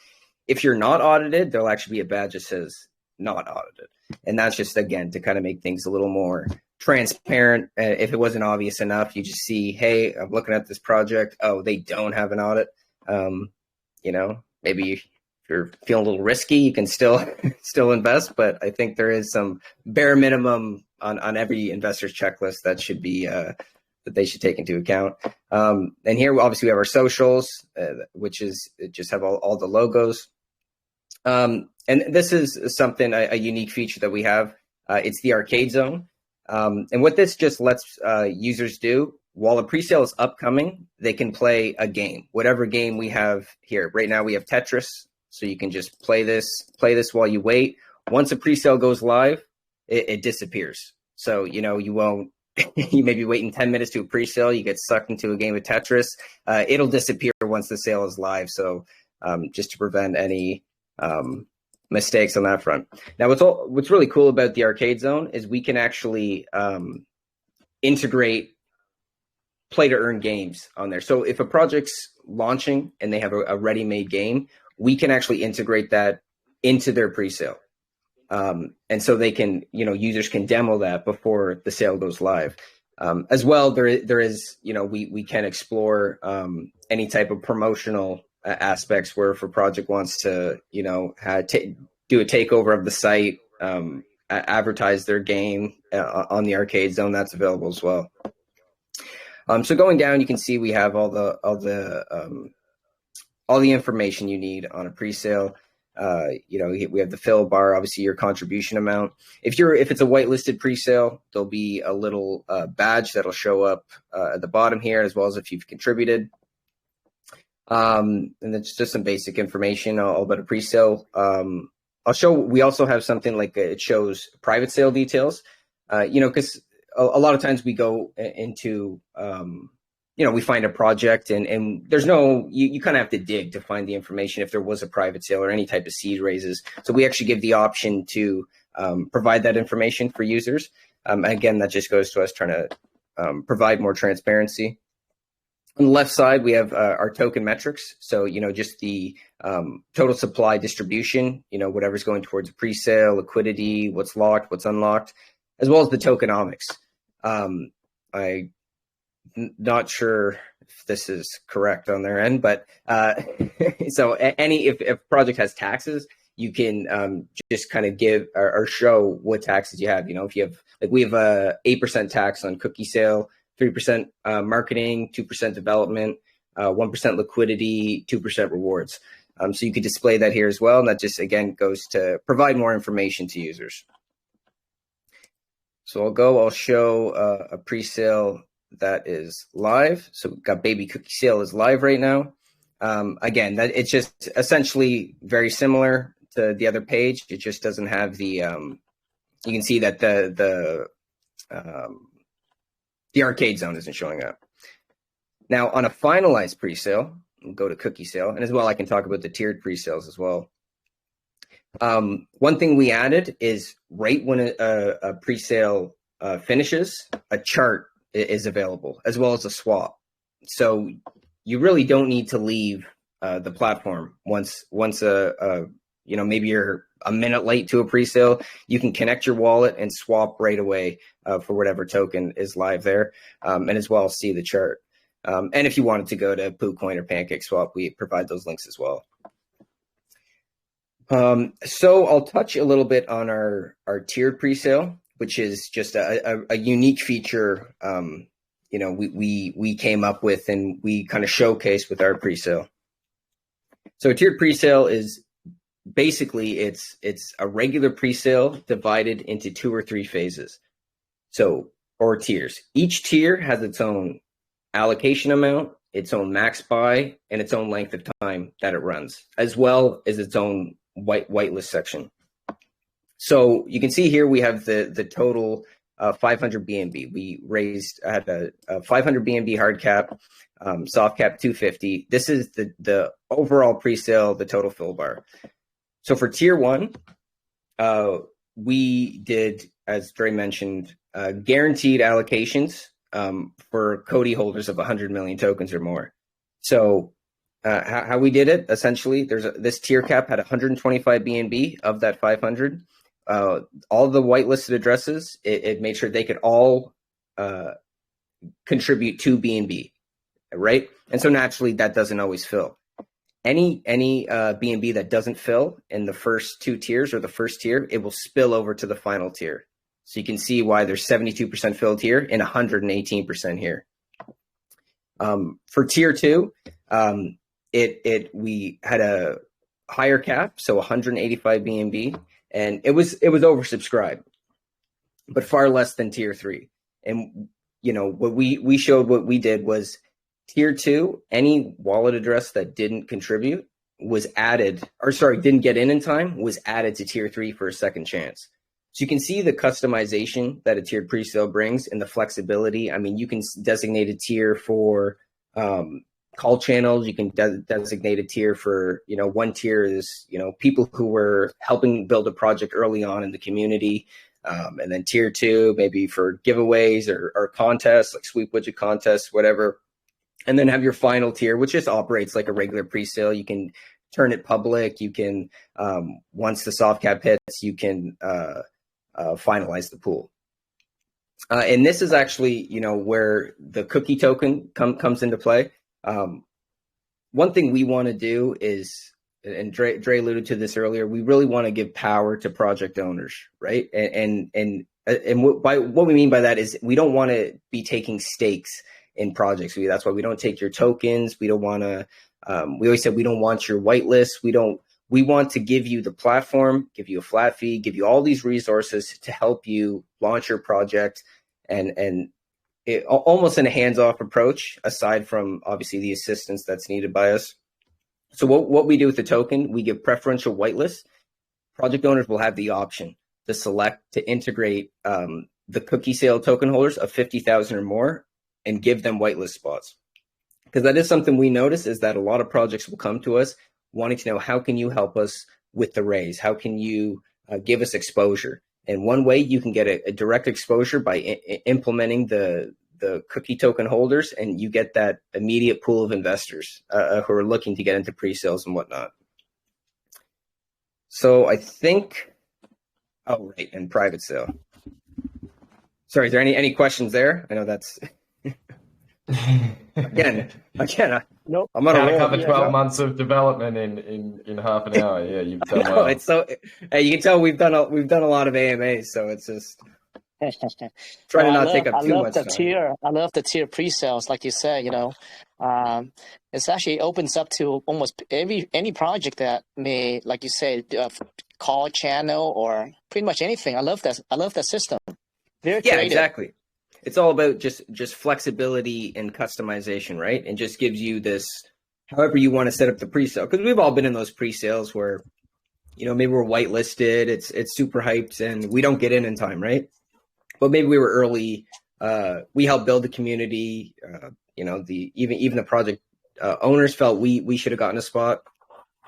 If you're not audited, there'll actually be a badge that says not audited. And that's just, again, to kind of make things a little more transparent. If it wasn't obvious enough, you just see, hey, I'm looking at this project. Oh, they don't have an audit. Maybe if you're feeling a little risky, you can still invest. But I think there is some bare minimum on every investor's checklist that should be that they should take into account. And here, obviously, we have our socials, which is just have all the logos. And this is something, a unique feature that we have. It's the arcade zone. And what this just lets users do, while a presale is upcoming, they can play a game, whatever game we have here. Right now we have Tetris, so you can just play this while you wait. Once a presale goes live, it disappears. So, you won't, you may be waiting 10 minutes to a presale, you get sucked into a game of Tetris. It'll disappear once the sale is live. So just to prevent any mistakes on that front. Now, what's really cool about the arcade zone is we can actually integrate play to earn games on there. So if a project's launching and they have a ready-made game, we can actually integrate that into their pre-sale. And so they can, users can demo that before the sale goes live. As well, there is, we can explore any type of promotional aspects where if a project wants to, do a takeover of the site, advertise their game on the arcade zone, that's available as well. So going down, you can see we have all the information you need on a pre-sale. We have the fill bar, obviously your contribution amount. If it's a whitelisted pre-sale, there'll be a little badge that'll show up at the bottom here, as well as if you've contributed. And it's just some basic information all about a pre-sale. We also have something like it shows private sale details, because a lot of times we go into, we find a project and there's you kind of have to dig to find the information if there was a private sale or any type of seed raises. So we actually give the option to provide that information for users. Again, that just goes to us trying to provide more transparency. On the left side, we have our token metrics. So, just the total supply distribution, whatever's going towards a pre-sale, liquidity, what's locked, what's unlocked, as well as the tokenomics. I'm not sure if this is correct on their end, but so if a project has taxes, you can just kind of give or show what taxes you have. If you have, like, we have a 8% tax on CookieSale, 3% marketing, 2% development, 1% liquidity, 2% rewards. So you could display that here as well. And that just, again, goes to provide more information to users. So I'll show a pre-sale that is live. So we've got Baby CookieSale is live right now. Again, it's just essentially very similar to the other page. It just doesn't have the, you can see that the arcade zone isn't showing up. Now, on a finalized presale, we'll go to CookieSale, and as well, I can talk about the tiered presales as well. One thing we added is right when a presale finishes, a chart is available, as well as a swap. So you really don't need to leave the platform once maybe you're a minute late to a presale. You can connect your wallet and swap right away for whatever token is live there, and as well see the chart. And if you wanted to go to PooCoin or PancakeSwap, we provide those links as well. So I'll touch a little bit on our tiered presale, which is just a unique feature we came up with and we kind of showcased with our presale. So a tiered presale is basically it's a regular presale divided into 2 or 3 phases, or tiers. Each tier has its own allocation amount, its own max buy, and its own length of time that it runs, as well as its own whitelist section. So you can see here we have the total 500 BNB. We had a 500 BNB hard cap, soft cap 250. This is the overall presale, the total fill bar. So for tier 1, we did, as Dre mentioned, guaranteed allocations for Cody holders of 100 million tokens or more. So how we did it, essentially, this tier cap had 125 BNB of that 500. All the whitelisted addresses, it made sure they could all contribute 2 BNB, right? And so naturally, that doesn't always fill. Any BNB that doesn't fill in the first 2 tiers or the first tier, it will spill over to the final tier. So you can see why there's 72% filled here and 118% here. For tier 2, we had a higher cap, so 185 BNB, and it was oversubscribed, but far less than tier 3. And what we showed, what we did was tier 2, any wallet address that didn't contribute was added, didn't get in time, was added to tier 3 for a second chance. So you can see the customization that a tiered presale brings and the flexibility. I mean, you can designate a tier for call channels. You can designate a tier for, one tier is, people who were helping build a project early on in the community. And then tier 2, maybe for giveaways or contests, like sweep widget contests, whatever. And then have your final tier, which just operates like a regular presale. You can turn it public. You can, once the soft cap hits, you can finalize the pool. And this is actually, where the cookie token comes into play. One thing we want to do is, and Dre alluded to this earlier, we really want to give power to project owners, right? And what we mean by that is we don't want to be taking stakes in projects. That's why we don't take your tokens. We don't want to, we always said we don't want your whitelist. We want to give you the platform, give you a flat fee, give you all these resources to help you launch your project and almost in a hands-off approach, aside from obviously the assistance that's needed by us. So what we do with the token, we give preferential whitelist. Project owners will have the option to select to integrate the CookieSale token holders of 50,000 or more and give them whitelist spots. Because that is something we notice, is that a lot of projects will come to us wanting to know, how can you help us with the raise? How can you give us exposure? And one way you can get a direct exposure by implementing the the cookie token holders, and you get that immediate pool of investors who are looking to get into pre-sales and whatnot. So I think, oh, right, and private sale. Sorry, is there any questions there? I know that's again. Nope. I'm on a How to roll. cover 12 months of development in half an hour. Yeah, you've done well. It's so. Hey, you can tell we've done a lot of AMAs, so it's just trying to not take up too much time. I love the tier pre-sales, like you said. It's actually opens up to almost any project that may, like you say, call channel or pretty much anything. I love that system. Very creative. Exactly. It's all about just flexibility and customization, right? And just gives you this, however you want to set up the pre-sale. Because we've all been in those pre-sales where, maybe we're whitelisted, it's super hyped, and we don't get in time, right? But maybe we were early. We helped build the community. Even the project owners felt we should have gotten a spot.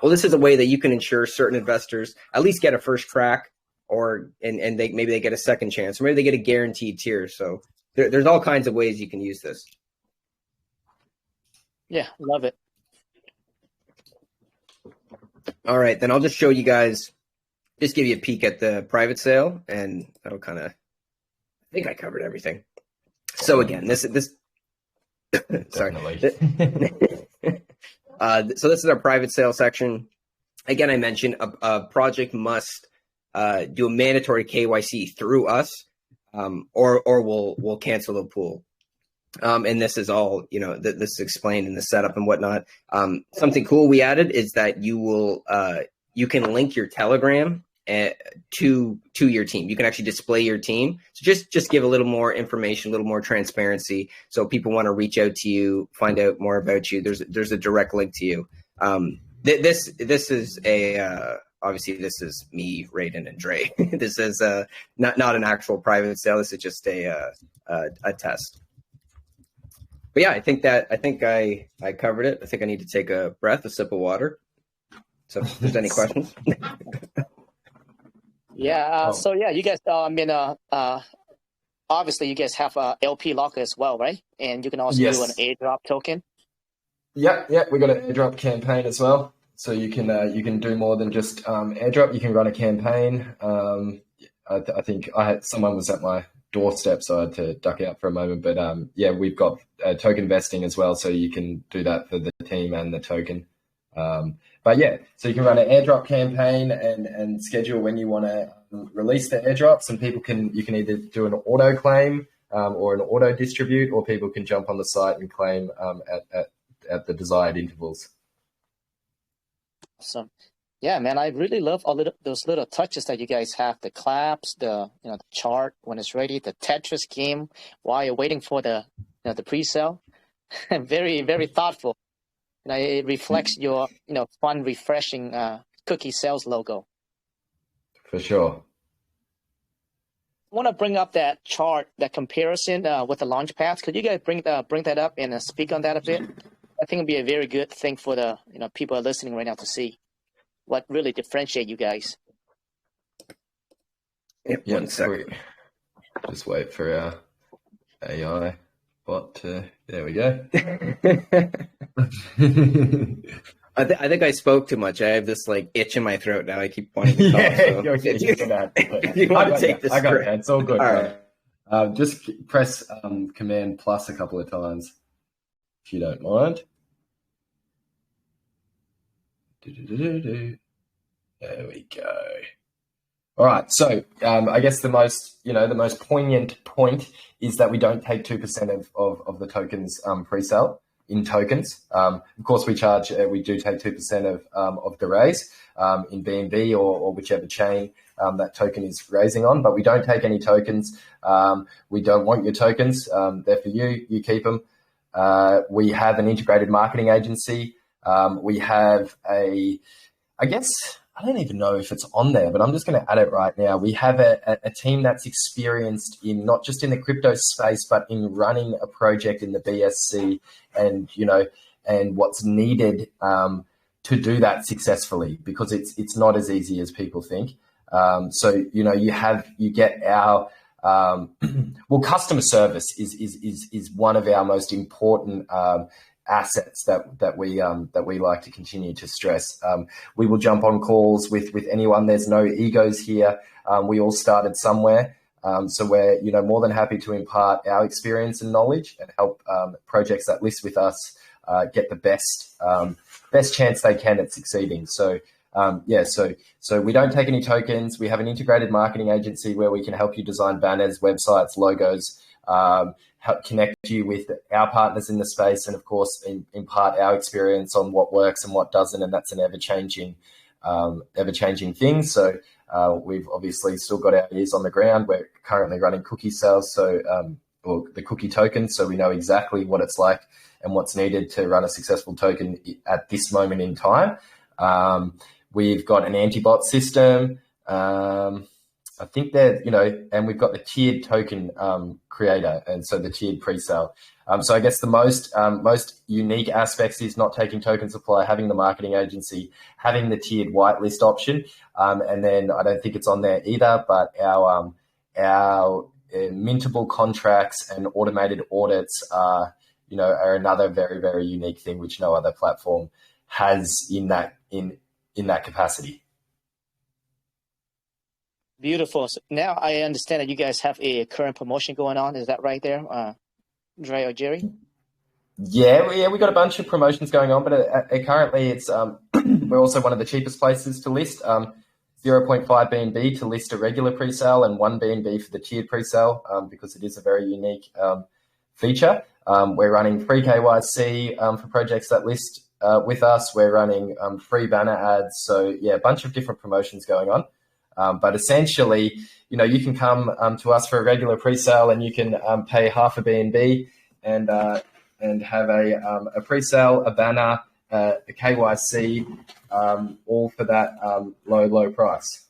Well, this is a way that you can ensure certain investors at least get a first crack, and maybe they get a second chance, or maybe they get a guaranteed tier. So there's all kinds of ways you can use this. Yeah, love it. All right, then I'll just show you guys, just give you a peek at the private sale, and that'll kind of, I think I covered everything. So again, this sorry. So this is our private sale section. Again, I mentioned a project must do a mandatory KYC through us, or we'll cancel the pool. And this is all, this is explained in the setup and whatnot. Something cool we added is that you can link your Telegram to your team. You can actually display your team. So just give a little more information, a little more transparency. So people want to reach out to you, find out more about you. There's a direct link to you. This is obviously this is me, Raiden, and Dre. This is not an actual private sale. This is just a test. But yeah, I think I covered it. I think I need to take a breath, a sip of water. So if there's any questions. Yeah. So yeah, you guys. Obviously you guys have a LP locker as well, right? And you can also do an airdrop token. Yeah. We got an airdrop campaign as well. So you can do more than just airdrop. You can run a campaign. I think someone was at my doorstep, so I had to duck out for a moment. But we've got token vesting as well, so you can do that for the team and the token. But yeah, so you can run an airdrop campaign and schedule when you want to release the airdrops, and you can either do an auto claim or an auto distribute, or people can jump on the site and claim at the desired intervals. Awesome. Yeah, man, I really love all those little touches that you guys have. The claps, the chart when it's ready, the Tetris game while you're waiting for the pre-sale. Very, very thoughtful. It reflects your fun, refreshing CookieSales logo. For sure. I want to bring up that chart, that comparison with the Launchpad. Could you guys bring that up and speak on that a bit? I think it'd be a very good thing for the people are listening right now to see what really differentiate you guys. Yep, 1 second. Just wait for our AI bot to. There we go. I think I spoke too much. I have this itch in my throat now. I keep wanting to talk. If you want to take this, I got it. It's all good. All right. Just press Command plus a couple of times, if you don't mind. There we go. All right. So I guess the most poignant point is that we don't take 2% of the tokens pre-sale in tokens. Of course, we do take 2% of the raise in BNB or whichever chain that token is raising on, but we don't take any tokens. We don't want your tokens. They're for you. You keep them. We have an integrated marketing agency. We have I guess, I don't even know if it's on there, but I'm just going to add it right now. We have a team that's experienced in not just in the crypto space, but in running a project in the BSC and what's needed to do that successfully, because it's not as easy as people think. So you get our well, customer service is one of our most important assets that we like to continue to stress. We will jump on calls with anyone. There's no egos here. We all started somewhere. So we're more than happy to impart our experience and knowledge and help projects that list with us get the best chance they can at succeeding. So so we don't take any tokens. We have an integrated marketing agency where we can help you design banners, websites, logos, help connect you with our partners in the space, and of course impart our experience on what works and what doesn't, and that's an ever-changing thing. So we've obviously still got our ears on the ground. We're currently running CookieSale, or the cookie token, so we know exactly what it's like and what's needed to run a successful token at this moment in time. We've got an anti-bot system. I think that, and we've got the tiered token creator, and so the tiered presale. So I guess the most unique aspects is not taking token supply, having the marketing agency, having the tiered whitelist option, and then I don't think it's on there either, but our mintable contracts and automated audits are another very, very unique thing which no other platform has in that capacity. Beautiful. So now I understand that you guys have a current promotion going on. Is that right there, Dre or Jerry? Yeah, we got a bunch of promotions going on, but currently it's we're also one of the cheapest places to list. 0.5 BNB to list a regular presale and 1 BNB for the tiered presale, because it is a very unique feature. We're running free KYC for projects that list with us. We're running free banner ads. So yeah, a bunch of different promotions going on. But essentially, you can come to us for a regular presale, and you can pay half a BNB and have a presale, a banner, a KYC, all for that low price.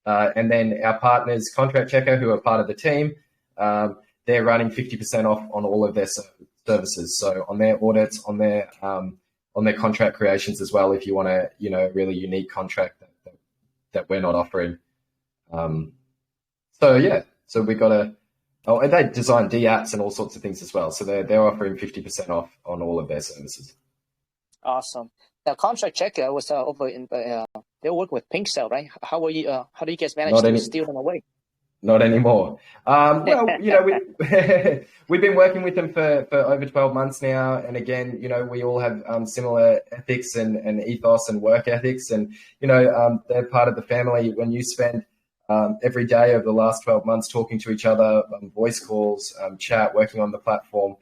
And then our partners, Contract Checker, who are part of the team, they're running 50% off on all of their services. So on their audits, on their contract creations as well, if you want a really unique contract that we're not offering. So we got and they design D-apps and all sorts of things as well. So they're offering 50% off on all of their services. Awesome. Now, Contract Checker was over in they work with PinkCell, right? How do you guys manage to steal them away? Not anymore. Well, we've been working with them for over 12 months now. And again, we all have similar ethics and ethos and work ethics. And, they're part of the family. When you spend every day over the last 12 months talking to each other, voice calls, chat, working on the platform,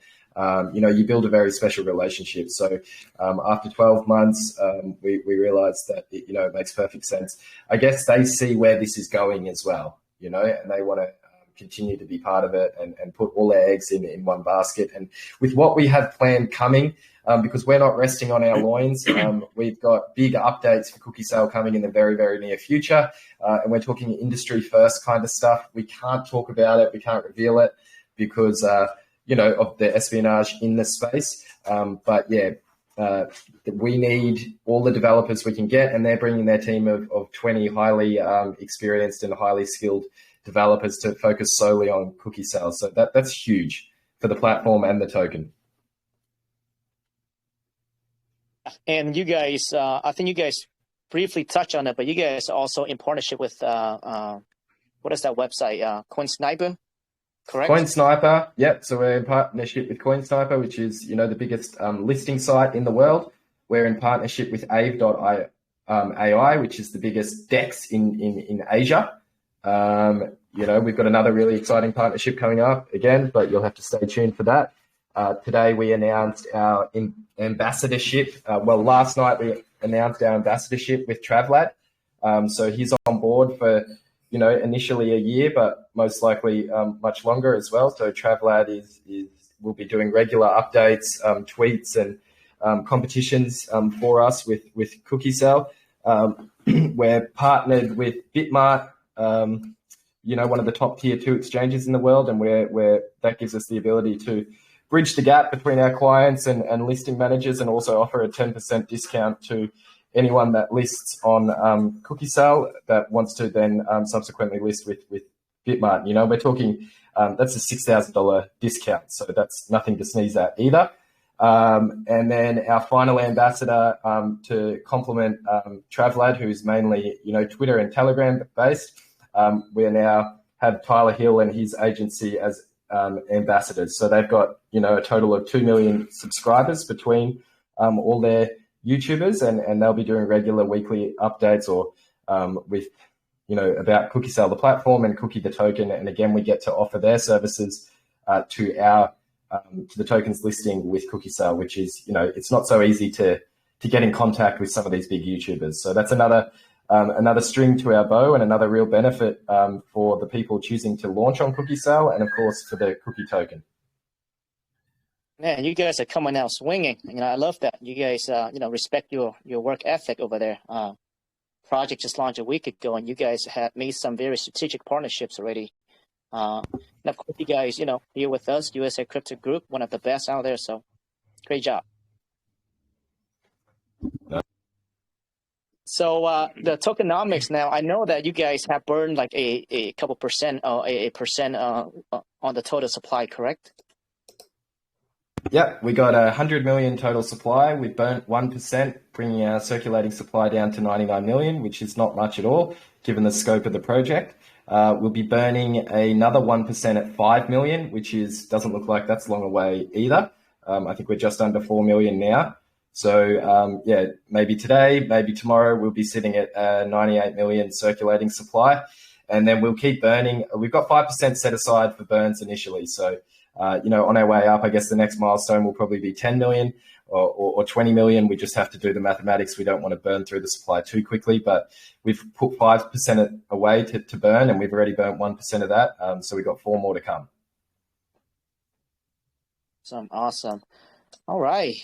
you build a very special relationship. So after 12 months, we realized that, it makes perfect sense. I guess they see where this is going as well. And they want to continue to be part of it and put all their eggs in one basket. And with what we have planned coming, because we're not resting on our loins, we've got big updates for CookieSale coming in the very, very near future. And we're talking industry first kind of stuff. We can't talk about it. We can't reveal it because, of the espionage in the space. But yeah, we need all the developers we can get, and they're bringing their team of 20 highly experienced and highly skilled developers to focus solely on CookieSale. So that's huge for the platform and the token. And you guys, I think you guys briefly touched on it, but you guys are also in partnership with what is that website? CoinSniper, correct? CoinSniper, yep. So we're in partnership with CoinSniper, which is the biggest listing site in the world. We're in partnership with Aave.ai, which is the biggest DEX in Asia. We've got another really exciting partnership coming up again, but you'll have to stay tuned for that. Today we announced our ambassadorship. Last night we announced our ambassadorship with Travlad. So he's on board for, initially a year, but most likely much longer as well. So Travlad will be doing regular updates, tweets and competitions for us with CookieSale. We're partnered with Bitmart, one of the top tier 2 exchanges in the world, and where that gives us the ability to bridge the gap between our clients and listing managers, and also offer a 10% discount to anyone that lists on CookieSale that wants to then subsequently list with Bitmart. You know, we're talking that's a $6,000 discount, so that's nothing to sneeze at either. And then our final ambassador to complement Travlad, who's mainly, you know, Twitter and Telegram based. We now have Tyler Hill and his agency as ambassadors. So they've got, you know, a total of 2 million subscribers between all their YouTubers, and they'll be doing regular weekly updates or with, you know, about CookieSale, the platform, and Cookie the token. And again, we get to offer their services to the tokens listing with CookieSale, which is, you know, it's not so easy to get in contact with some of these big YouTubers. So that's another string to our bow, and another real benefit for the people choosing to launch on CookieSale, and of course for the Cookie token. Man, you guys are coming out swinging. You know, I love that. You guys, you know, respect your work ethic over there. Project just launched a week ago, and you guys have made some very strategic partnerships already. And of course, you guys, you know, here with us, USA Crypto Group, one of the best out there. So, great job. So the tokenomics now, I know that you guys have burned like a couple percent, a percent on the total supply, correct? Yeah, we got 100 million total supply. We burnt 1%, bringing our circulating supply down to 99 million, which is not much at all, given the scope of the project. We'll be burning another 1% at 5 million, which doesn't look like that's long away either. I think we're just under 4 million now. So yeah, maybe today, maybe tomorrow, we'll be sitting at 98 million circulating supply, and then we'll keep burning. We've got 5% set aside for burns initially. So, you know, on our way up, I guess the next milestone will probably be 10 million or 20 million. We just have to do the mathematics. We don't want to burn through the supply too quickly, but we've put 5% away to burn, and we've already burnt 1% of that. So we've got 4 more to come. Awesome. All right.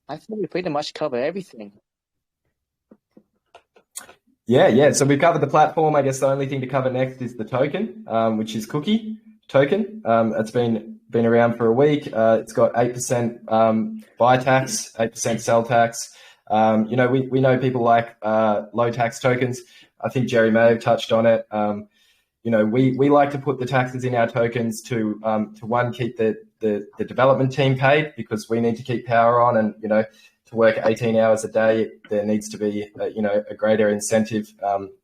I think we pretty much covered everything. Yeah. So we've covered the platform. I guess the only thing to cover next is the token, which is Cookie token. It's been around for a week. It's got 8% buy tax, 8% sell tax. You know, we know people like low tax tokens. I think Jerry may have touched on it. You know, we like to put the taxes in our tokens to one, keep the development team paid, because we need to keep power on, and, you know, to work 18 hours a day, there needs to be, you know, a greater incentive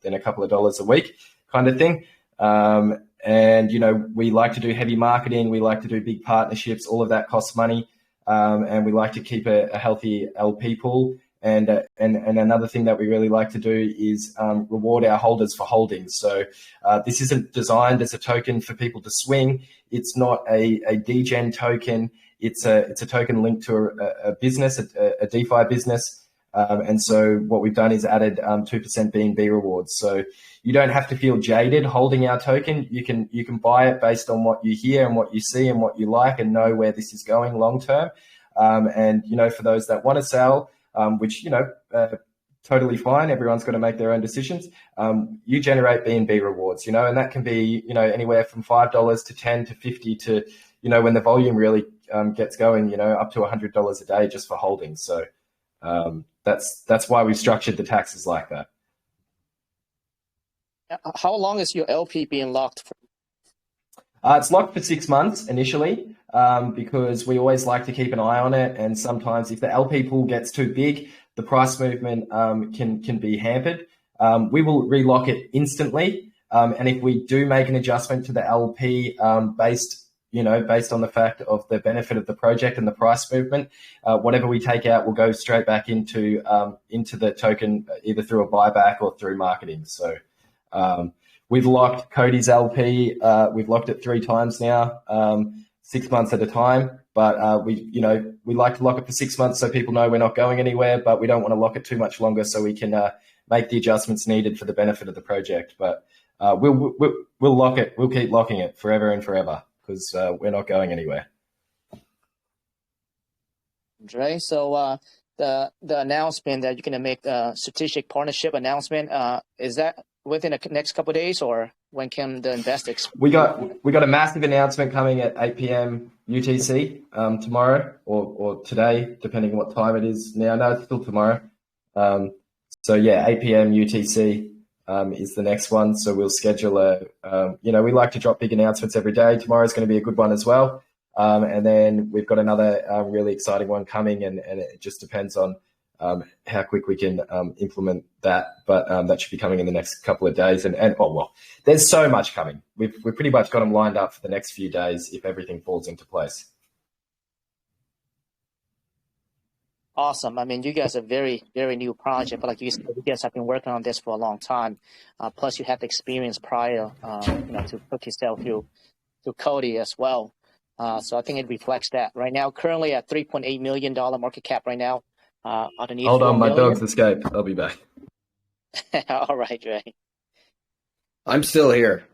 than a couple of dollars a week kind of thing. And, you know, we like to do heavy marketing. We like to do big partnerships. All of that costs money. And we like to keep a healthy LP pool. And another thing that we really like to do is reward our holders for holding. So this isn't designed as a token for people to swing. It's not a degen token. It's a token linked to a business, a DeFi business. And so what we've done is added 2% BNB rewards. So you don't have to feel jaded holding our token. You can buy it based on what you hear and what you see and what you like, and know where this is going long term. And, you know, for those that want to sell, which, you know, totally fine. Everyone's got to make their own decisions. You generate BNB rewards, you know, and that can be, you know, anywhere from $5 to 10 to 50 to, you know, when the volume really gets going, you know, up to $100 a day just for holding. So that's why we've structured the taxes like that. How long is your LP being locked for? It's locked for 6 months initially, because we always like to keep an eye on it. And sometimes if the LP pool gets too big, the price movement can be hampered. We will relock it instantly. And if we do make an adjustment to the LP based on the fact of the benefit of the project and the price movement, whatever we take out will go straight back into the token, either through a buyback or through marketing. So we've locked Cody's LP. We've locked it 3 times now, 6 months at a time. But we like to lock it for 6 months so people know we're not going anywhere. But we don't want to lock it too much longer, so we can make the adjustments needed for the benefit of the project. But we'll lock it. We'll keep locking it forever and forever, because we're not going anywhere. Right. So the announcement that you're going to make the strategic partnership announcement, is that within the next couple of days, or when can the investors? We got a massive announcement coming at 8 p.m. UTC tomorrow or today, depending on what time it is now. No, it's still tomorrow. So yeah, 8 p.m. UTC. is the next one. So we'll schedule we like to drop big announcements every day. Tomorrow's going to be a good one as well. And then we've got another really exciting one coming, and it just depends on how quick we can implement that. But that should be coming in the next couple of days. And there's so much coming. We've pretty much got them lined up for the next few days if everything falls into place. Awesome. I mean, you guys are very, very new project, but like you said, you guys have been working on this for a long time. Plus, you have the experience prior, to CookieSale through Cody as well. So I think it reflects that. Right now, currently at $3.8 million market cap right now. Underneath Hold on, my million. dog's escaped. I'll be back. All right, Dre. I'm still here.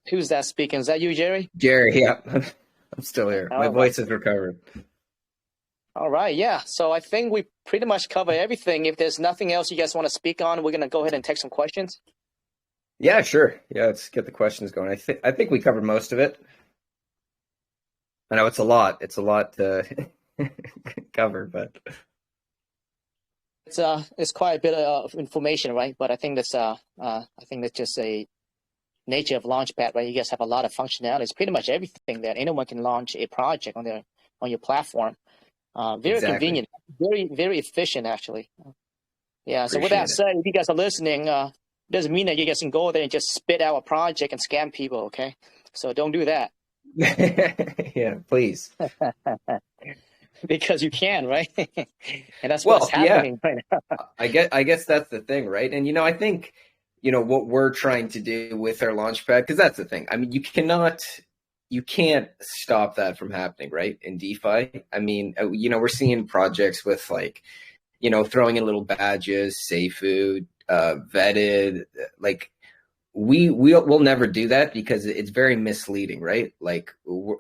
Who's that speaking? Is that you, Jerry? Jerry, yeah. I'm still here. My voice has recovered. All right, yeah. So I think we pretty much cover everything. If there's nothing else you guys want to speak on, we're going to go ahead and take some questions. Yeah, sure. Yeah, let's get the questions going. I think we covered most of it. I know it's a lot. It's a lot to cover, but it's quite a bit of information, right? But I think that's just a nature of Launchpad, right? You guys have a lot of functionalities, pretty much everything that anyone can launch a project on your platform. Very convenient, very, very efficient, actually. Yeah. So with that said, if you guys are listening, doesn't mean that you guys can go there and just spit out a project and scam people. Okay. So don't do that. Yeah, please. Because you can, right? And that's what's happening right now. I guess that's the thing, right? And I think what we're trying to do with our Launchpad, because that's the thing. I mean, you can't stop that from happening, right? In DeFi. I mean, we're seeing projects with throwing in little badges, safe food, vetted, we'll never do that because it's very misleading, right?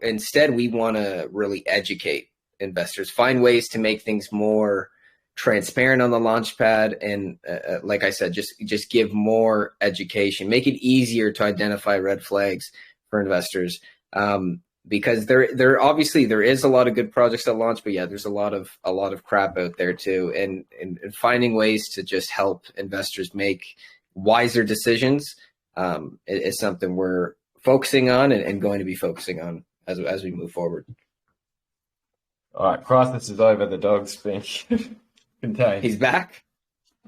Instead, we want to really educate investors, find ways to make things more transparent on the Launchpad, and like I said, just give more education, make it easier to identify red flags for investors. Because there obviously there is a lot of good projects that launch, but yeah, there's a lot of crap out there too, and finding ways to just help investors make wiser decisions is something we're focusing on and going to be focusing on as we move forward. All right, crisis is over. The dog's been contained. He's back.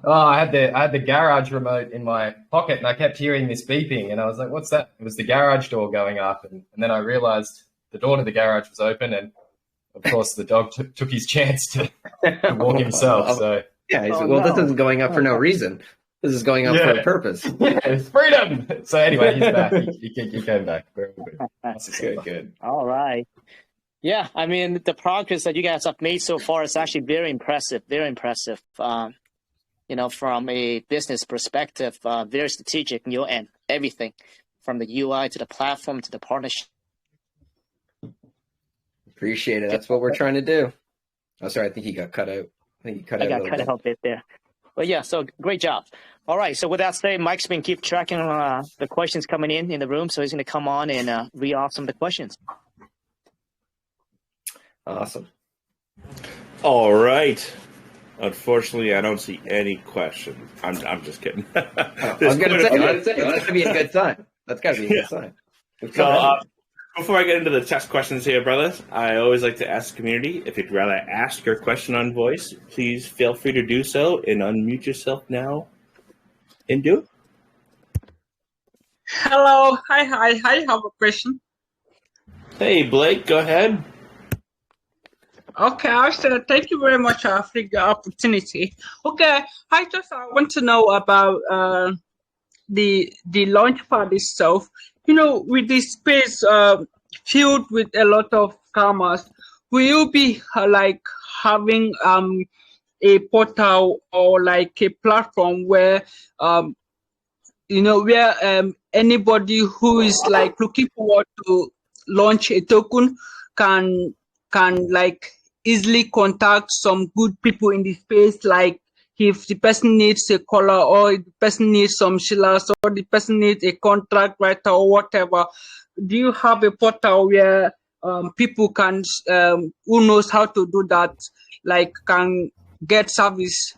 Oh, I had the garage remote in my pocket, and I kept hearing this beeping, and I was like, "What's that?" It was the garage door going up, and then I realized the door to the garage was open, and of course the dog took his chance to walk himself. So yeah, this isn't going up for no reason. This is going up for a purpose. Yeah, it's freedom. So anyway, he's back. He came back. Good. All right. Yeah, I mean, the progress that you guys have made so far is actually very impressive. Very impressive. From a business perspective, very strategic in your end. Everything from the UI to the platform to the partnership. Appreciate it. That's what we're trying to do. Oh, sorry. I think he got cut out. I got cut out a bit there. But yeah, so great job. All right. So with that said, Mike's been keep tracking the questions coming in the room. So he's going to come on and read off some of the questions. Awesome. All right. Unfortunately, I don't see any questions. I'm just kidding. I was going to say, that's going to be a good sign. That's got to be a good sign. So, before I get into the test questions here, brothers, I always like to ask the community, if you'd rather ask your question on voice, please feel free to do so and unmute yourself now and do it. Hello. Hi. I have a question. Hey, Blake, go ahead. Okay, I said thank you very much for the opportunity. Okay, I want to know about the Launchpad itself. With this space filled with a lot of scammers, will you be having a portal or a platform where anybody who is looking forward to launch a token can easily contact some good people in the space, if the person needs a color or the person needs some shillers or the person needs a contract writer or whatever. Do you have a portal where people can, who knows how to do that, can get service?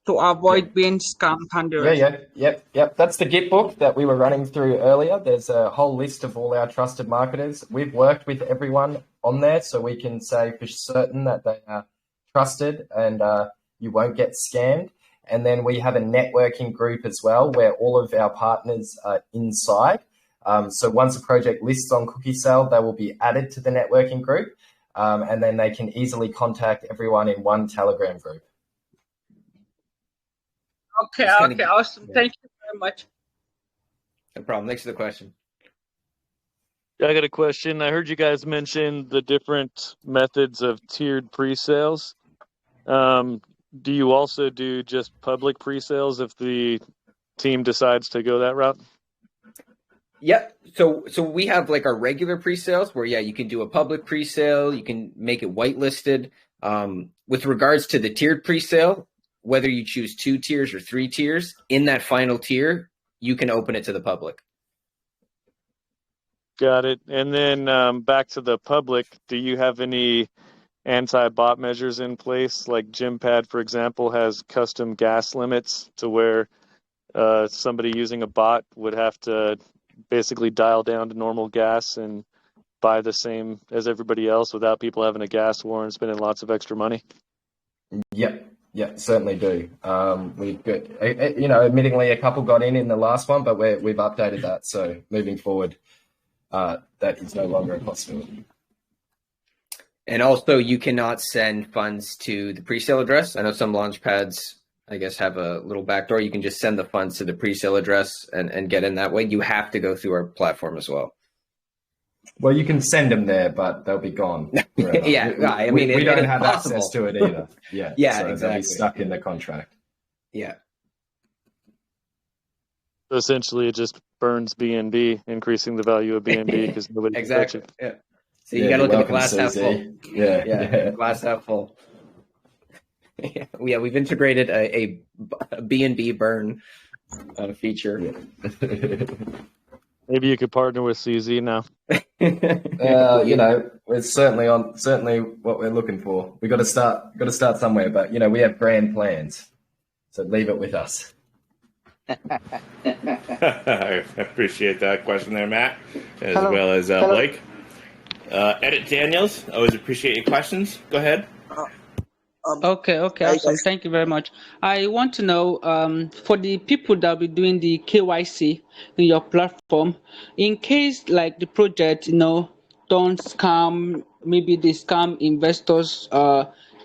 to avoid being scammed handled? Yep. That's the Git book that we were running through earlier. There's a whole list of all our trusted marketers. We've worked with everyone on there, so we can say for certain that they are trusted and you won't get scammed. And then we have a networking group as well, where all of our partners are inside. So once a project lists on CookieSale, they will be added to the networking group, and then they can easily contact everyone in one Telegram group. Okay, awesome. Yeah. Thank you very much. No problem. Thanks for the question. I got a question. I heard you guys mention the different methods of tiered pre-sales. Do you also do just public pre-sales if the team decides to go that route? Yep. So we have like our regular pre-sales where, you can do a public pre-sale. You can make it whitelisted. With regards to the tiered pre-sale, whether you choose 2 tiers or 3 tiers, in that final tier, you can open it to the public. Got it. And then back to the public, do you have any anti-bot measures in place? Like GymPad, for example, has custom gas limits to where somebody using a bot would have to basically dial down to normal gas and buy the same as everybody else without people having a gas war and spending lots of extra money. Yep, certainly do. We've got, admittingly a couple got in the last one, but we've updated that. So moving forward, that is no longer a possibility. And also, you cannot send funds to the presale address. I know some Launchpads, I guess, have a little backdoor. You can just send the funds to the presale address and get in that way. You have to go through our platform as well. Well, you can send them there, but they'll be gone. I mean, we don't have access to it either. Yeah, so exactly. They'll be stuck in the contract. Yeah. So essentially, it just burns BNB, increasing the value of BNB because nobody can touch it. Yeah. So you got to look at the glass half full. Yeah. Glass half full. We've integrated a BNB burn feature. Yeah. Maybe you could partner with CZ now. It's certainly what we're looking for. We got to start somewhere, but we have grand plans. So leave it with us. I appreciate that question there, Matt, as well as Blake. Edit Daniels, always appreciate your questions. Go ahead. Okay, awesome. Thank you very much. I want to know, for the people that will be doing the KYC in your platform, in case like the project, don't scam, maybe they scam investors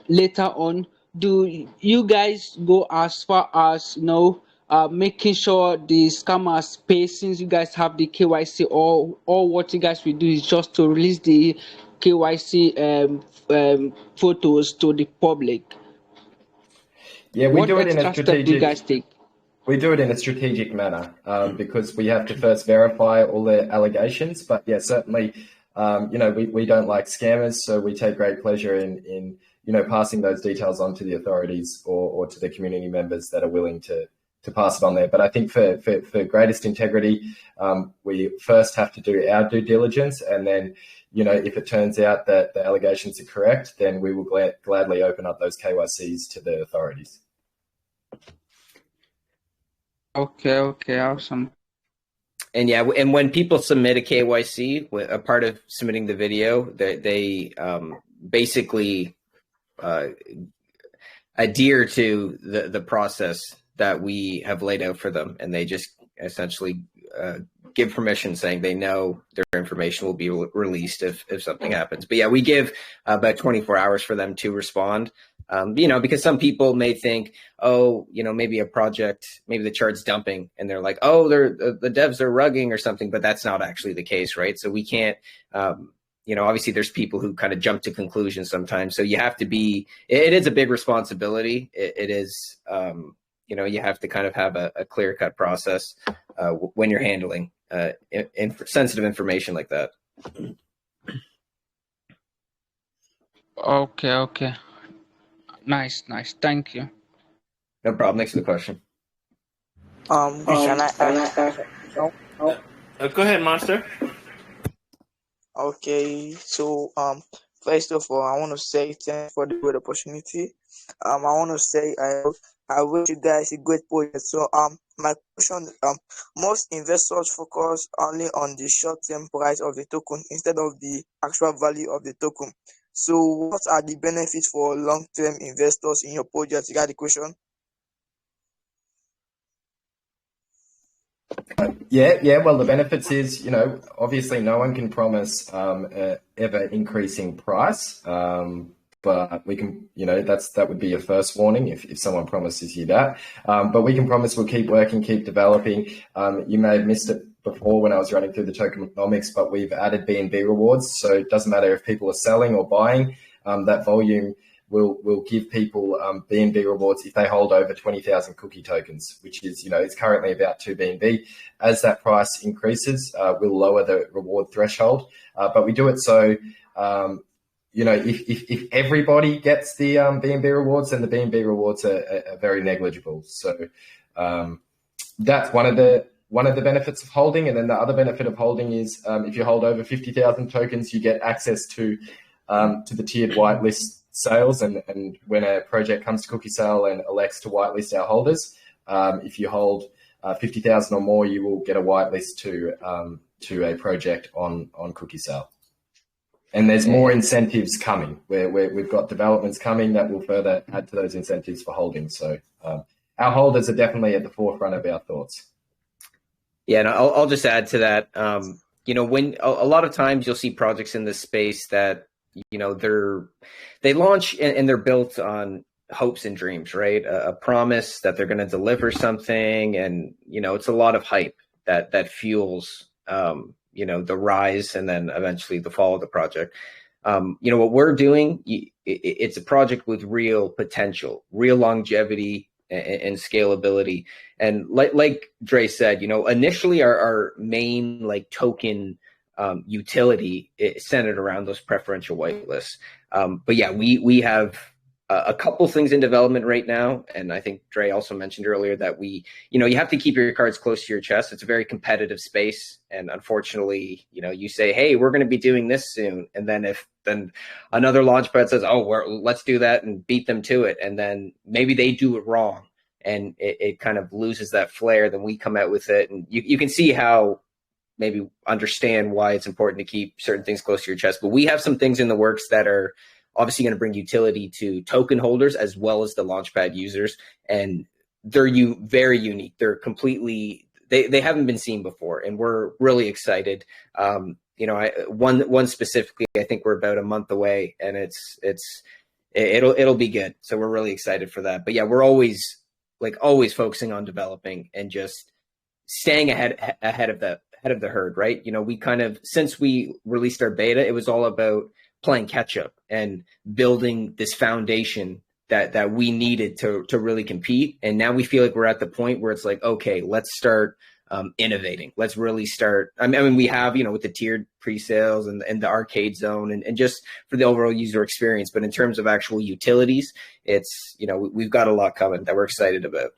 later on, do you guys go as far as, making sure the scammers pay since you guys have the KYC, or what you guys will do is just to release the KYC photos to the public? Yeah, we do it in a strategic. Do you guys take? We do it in a strategic manner because we have to first verify all the allegations. But yeah, certainly, we don't like scammers, so we take great pleasure in passing those details on to the authorities or to the community members that are willing to pass it on there. But I think for greatest integrity, we first have to do our due diligence, and then if it turns out that the allegations are correct, then we will gladly open up those KYCs to the authorities. Okay, awesome. And and when people submit a KYC, a part of submitting the video, they basically adhere to the process that we have laid out for them, and they just essentially give permission saying they know their information will be released if something happens. But yeah, we give about 24 hours for them to respond. Because some people may think, maybe a project, maybe the chart's dumping, and they're like, the devs are rugging or something, but that's not actually the case, right? So we can't, obviously there's people who kind of jump to conclusions sometimes. So you have to it is a big responsibility. It is, you have to kind of have a clear-cut process when you're handling sensitive information like that. Okay. Nice. Thank you. No problem. Thanks for the question. Can I Go ahead, Monster. Okay, so First of all, I want to say thanks for the good opportunity. I want to say I wish you guys a great project. So my question most investors focus only on the short-term price of the token instead of the actual value of the token. So what are the benefits for long-term investors in your project? You got the question? Yeah. Well, the benefits is, obviously no one can promise ever increasing price, but we can, that would be your first warning if someone promises you that. But we can promise we'll keep working, keep developing. You may have missed it before when I was running through the tokenomics, but we've added BNB rewards, so it doesn't matter if people are selling or buying. That volume will give people BNB rewards if they hold over 20,000 cookie tokens, which is, it's currently about 2 BNB. As that price increases, we'll lower the reward threshold. But we do it so, if everybody gets the BNB rewards, then the BNB rewards are very negligible. So that's one of the benefits of holding. And then the other benefit of holding is if you hold over 50,000 tokens, you get access to the tiered whitelist sales, and when a project comes to CookieSale and elects to whitelist our holders, if you hold 50,000 or more, you will get a whitelist to a project on CookieSale. And there's more incentives coming. We've got developments coming that will further add to those incentives for holding. So our holders are definitely at the forefront of our thoughts. Yeah, and I'll just add to that. When a lot of times you'll see projects in this space that they launch and they're built on hopes and dreams, right? A promise that they're going to deliver something, and it's a lot of hype that fuels the rise and then eventually the fall of the project. What we're doing, it's a project with real potential, real longevity and scalability. And like Dre said, initially our main token utility is centered around those preferential whitelists. But yeah, we have a couple things in development right now. And I think Dre also mentioned earlier that you have to keep your cards close to your chest. It's a very competitive space. And unfortunately, you say, hey, we're going to be doing this soon. And then then another Launchpad says, oh, let's do that and beat them to it. And then maybe they do it wrong and it kind of loses that flair. Then we come out with it. And you can see how maybe understand why it's important to keep certain things close to your chest. But we have some things in the works that are obviously going to bring utility to token holders as well as the Launchpad users. And they're very unique. They're completely, they haven't been seen before. And we're really excited. One specifically, I think we're about a month away, and it'll be good. So we're really excited for that. But yeah, we're always focusing on developing and just staying ahead of the herd, right? We kind of, since we released our beta, it was all about playing catch up and building this foundation that we needed to really compete. And now we feel like we're at the point where it's like, okay, let's start innovating. Let's really start. I mean, we have, with the tiered pre-sales and the arcade zone and just for the overall user experience. But in terms of actual utilities, it's, we've got a lot coming that we're excited about.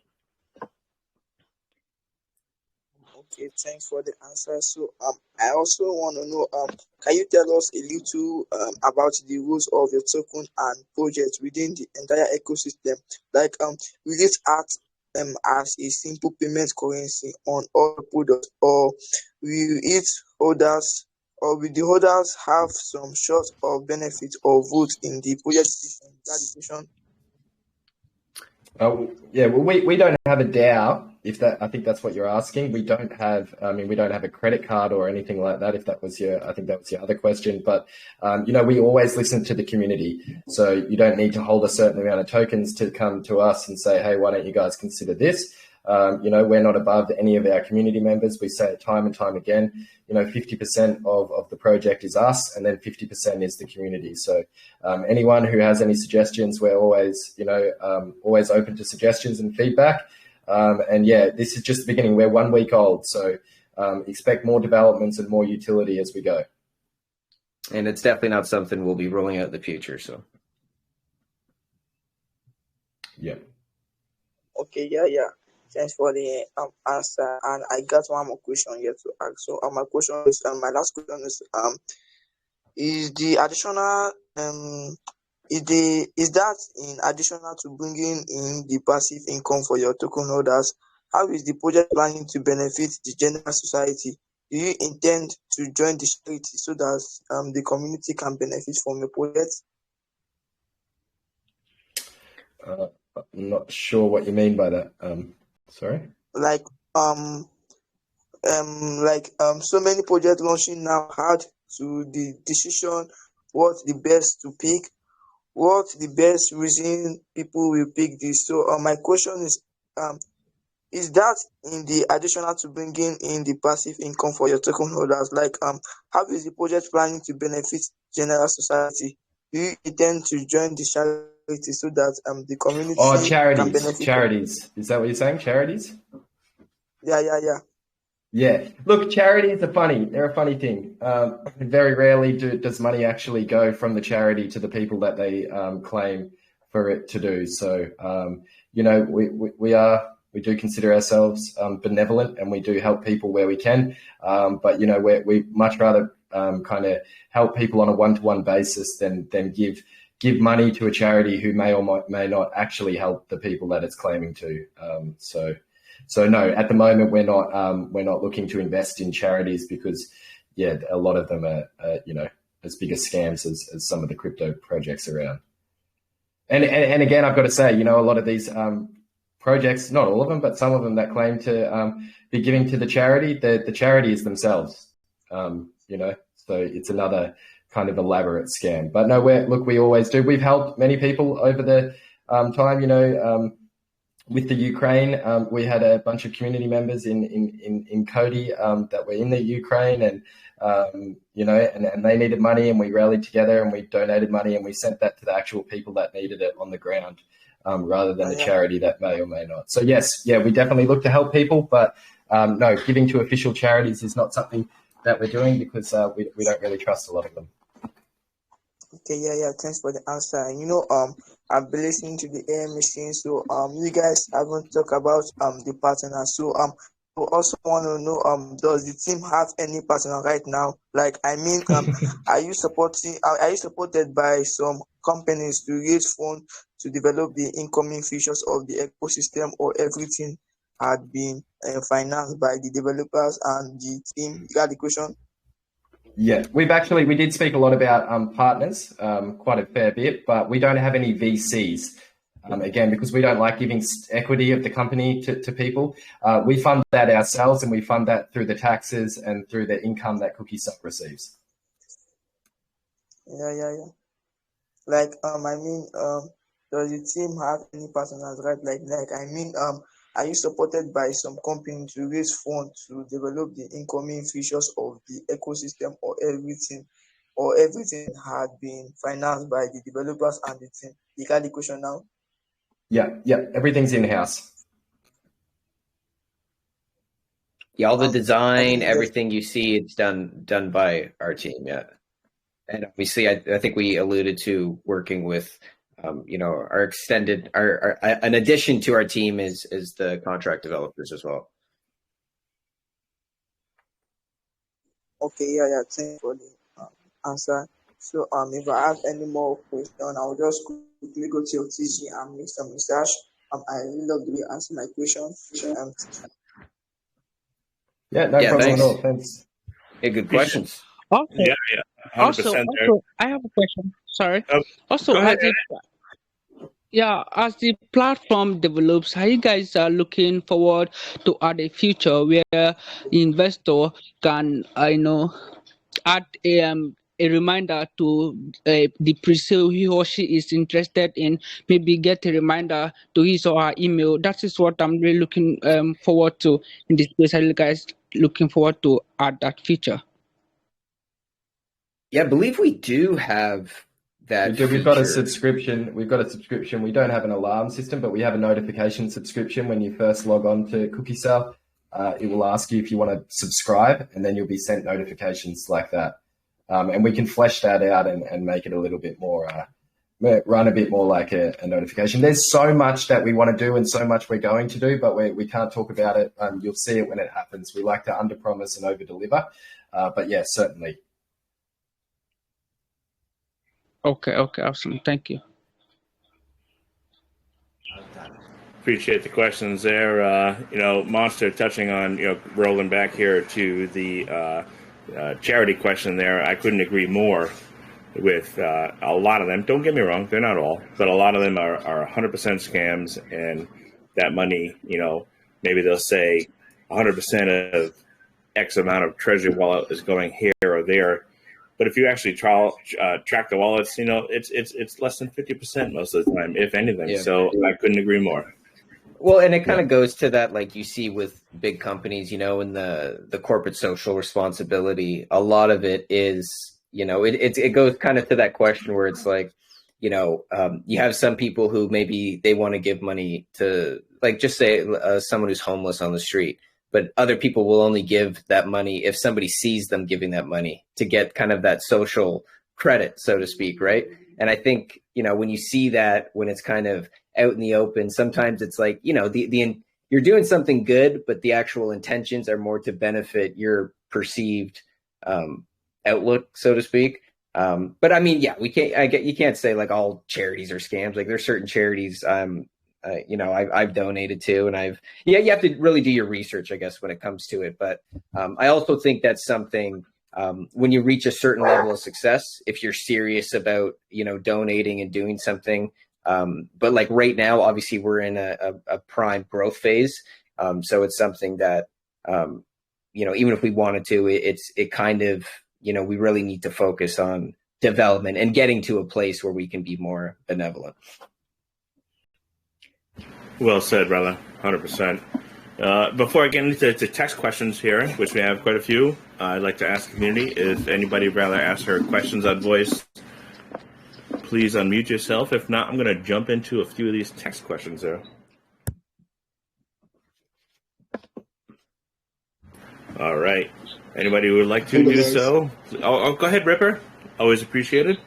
Okay, thanks for the answer. So I also want to know, can you tell us a little about the rules of your token and project within the entire ecosystem? Like, will it act as a simple payment currency on all products, or will the holders have some sort of benefit or vote in the project decision? That is the question. Yeah, well, we don't have a DAO. I think that's what you're asking. We don't have a credit card or anything like that. I think that was your other question. But we always listen to the community. So you don't need to hold a certain amount of tokens to come to us and say, hey, why don't you guys consider this? We're not above any of our community members. We say it time and time again. 50% of the project is us, and then 50% is the community. So anyone who has any suggestions, we're always open to suggestions and feedback. And yeah, this is just the beginning. We're 1 week old, so expect more developments and more utility as we go. And it's definitely not something we'll be rolling out in the future. So yeah. Okay, yeah. Thanks for the answer. And I got one more question here to ask. So my question is, my last question is, is the additional is that in additional to bringing in the passive income for your token holders? How is the project planning to benefit the general society? Do you intend to join the charity so that the community can benefit from your project? I'm not sure what you mean by that. Sorry. Like so many project launching now had to the decision what the best to pick, what the best reason people will pick this. So my question is that in the additional to bringing in the passive income for your token holders? Like how is the project planning to benefit general society? Do you intend to join the charity so that the community can benefit? Charities. Is that what you're saying? Charities? Yeah. Yeah. Look, charities are funny. They're a funny thing. Very rarely does money actually go from the charity to the people that they claim for it to do. So, we do consider ourselves benevolent, and we do help people where we can. But we much rather kind of help people on a one-to-one basis than give money to a charity who may or may not actually help the people that it's claiming to. So no, at the moment we're not looking to invest in charities because, a lot of them are as big as scams as some of the crypto projects around. And again, I've got to say, a lot of these projects, not all of them, but some of them that claim to be giving to the charity, the charity is themselves. So it's another kind of elaborate scam. But no, we always do. We've helped many people over the time. With the Ukraine, we had a bunch of community members in Cody that were in the Ukraine, and and they needed money, and we rallied together and we donated money and we sent that to the actual people that needed it on the ground, rather than a charity that may or may not. So yes, we definitely look to help people, but no, giving to official charities is not something that we're doing because we don't really trust a lot of them. Okay, thanks for the answer. I've been listening to the AM machine, so you guys haven't talked about the partners. So I also want to know does the team have any partner right now? Like are you supported by some companies to raise funds to develop the incoming features of the ecosystem, or everything had been financed by the developers and the team? You got the question? Yeah, we did speak a lot about partners, quite a fair bit, but we don't have any VCs. Again, because we don't like giving equity of the company to people. We fund that ourselves, and we fund that through the taxes and through the income that CookieSale receives. Yeah. Like does the team have any partners, right? Are you supported by some company to raise funds to develop the incoming features of the ecosystem, or everything had been financed by the developers and the team? You got the question now? Yeah, everything's in-house. Yeah, all the design, everything you see, it's done by our team. Yeah, and obviously, I think we alluded to working with, our extended, an addition to our team is the contract developers as well. Okay, yeah. Thanks for the answer. So if I have any more question, I'll just quickly go to your TG and make some research. I really love the way you answer my question. Yeah, no problem thanks. at all. Thanks. Yeah, good questions. Also, 100% I have a question. Sorry. Go ahead, as the platform develops, how you guys are looking forward to add a future where investor can, add a reminder to the pre-sale he or she is interested in, maybe get a reminder to his or her email. That is what I'm really looking forward to in this space. Are you guys looking forward to add that feature? Yeah, I believe we do have that. We've got a subscription. We don't have an alarm system, but we have a notification subscription. When you first log on to CookieSale, it will ask you if you want to subscribe, and then you'll be sent notifications like that. And we can flesh that out and make it a little bit more, run a bit more like a notification. There's so much that we want to do and so much we're going to do, but we can't talk about it. You'll see it when it happens. We like to under-promise and over-deliver. But yeah, certainly. Okay, absolutely. Thank you. Appreciate the questions there. Monster, touching on, rolling back here to the charity question there, I couldn't agree more with a lot of them. Don't get me wrong, they're not all, but a lot of them are 100% scams, and that money, maybe they'll say 100% of X amount of treasury wallet is going here or there. But if you actually track the wallets, it's less than 50% most of the time, if anything. Yeah. So I couldn't agree more. Well, and it kind of goes to that, like you see with big companies, in the corporate social responsibility, a lot of it is, it goes kind of to that question where it's like, you have some people who maybe they want to give money to, like, just say someone who's homeless on the street, but other people will only give that money if somebody sees them giving that money to get kind of that social credit, so to speak, right? And I think, when you see that, when it's kind of out in the open, sometimes it's like, you're doing something good, but the actual intentions are more to benefit your perceived outlook, so to speak. But I mean, yeah, you can't say like all charities are scams. Like there's certain charities, I've donated to, and you have to really do your research, I guess, when it comes to it. But I also think that's something, when you reach a certain level of success, if you're serious about, donating and doing something, but like right now, obviously we're in a prime growth phase. So it's something that, even if we wanted to, it kind of, we really need to focus on development and getting to a place where we can be more benevolent. Well said, brother. 100%. Before I get into the text questions here, which we have quite a few, I'd like to ask the community if anybody would rather ask her questions on voice. Please unmute yourself. If not, I'm going to jump into a few of these text questions there. All right. Anybody who would like to do so? Oh, go ahead, Ripper. Always appreciated.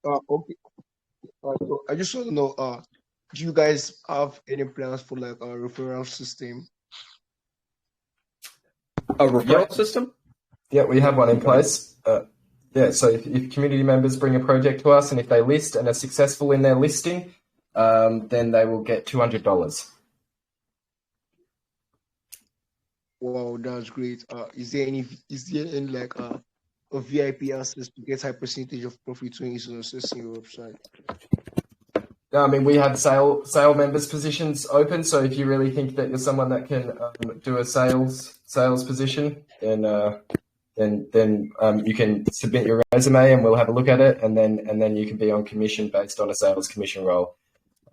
Okay. So I just want to know, do you guys have any plans for like a referral system? A referral system? Yeah, we have one in place. So if community members bring a project to us and if they list and are successful in their listing, then they will get $200. Wow, that's great. Is there any like a VIP access to get high percentage of profit when using your website? I mean, we have sale members positions open. So if you really think that you're someone that can do a sales position, then you can submit your resume and we'll have a look at it, and then you can be on commission based on a sales commission role.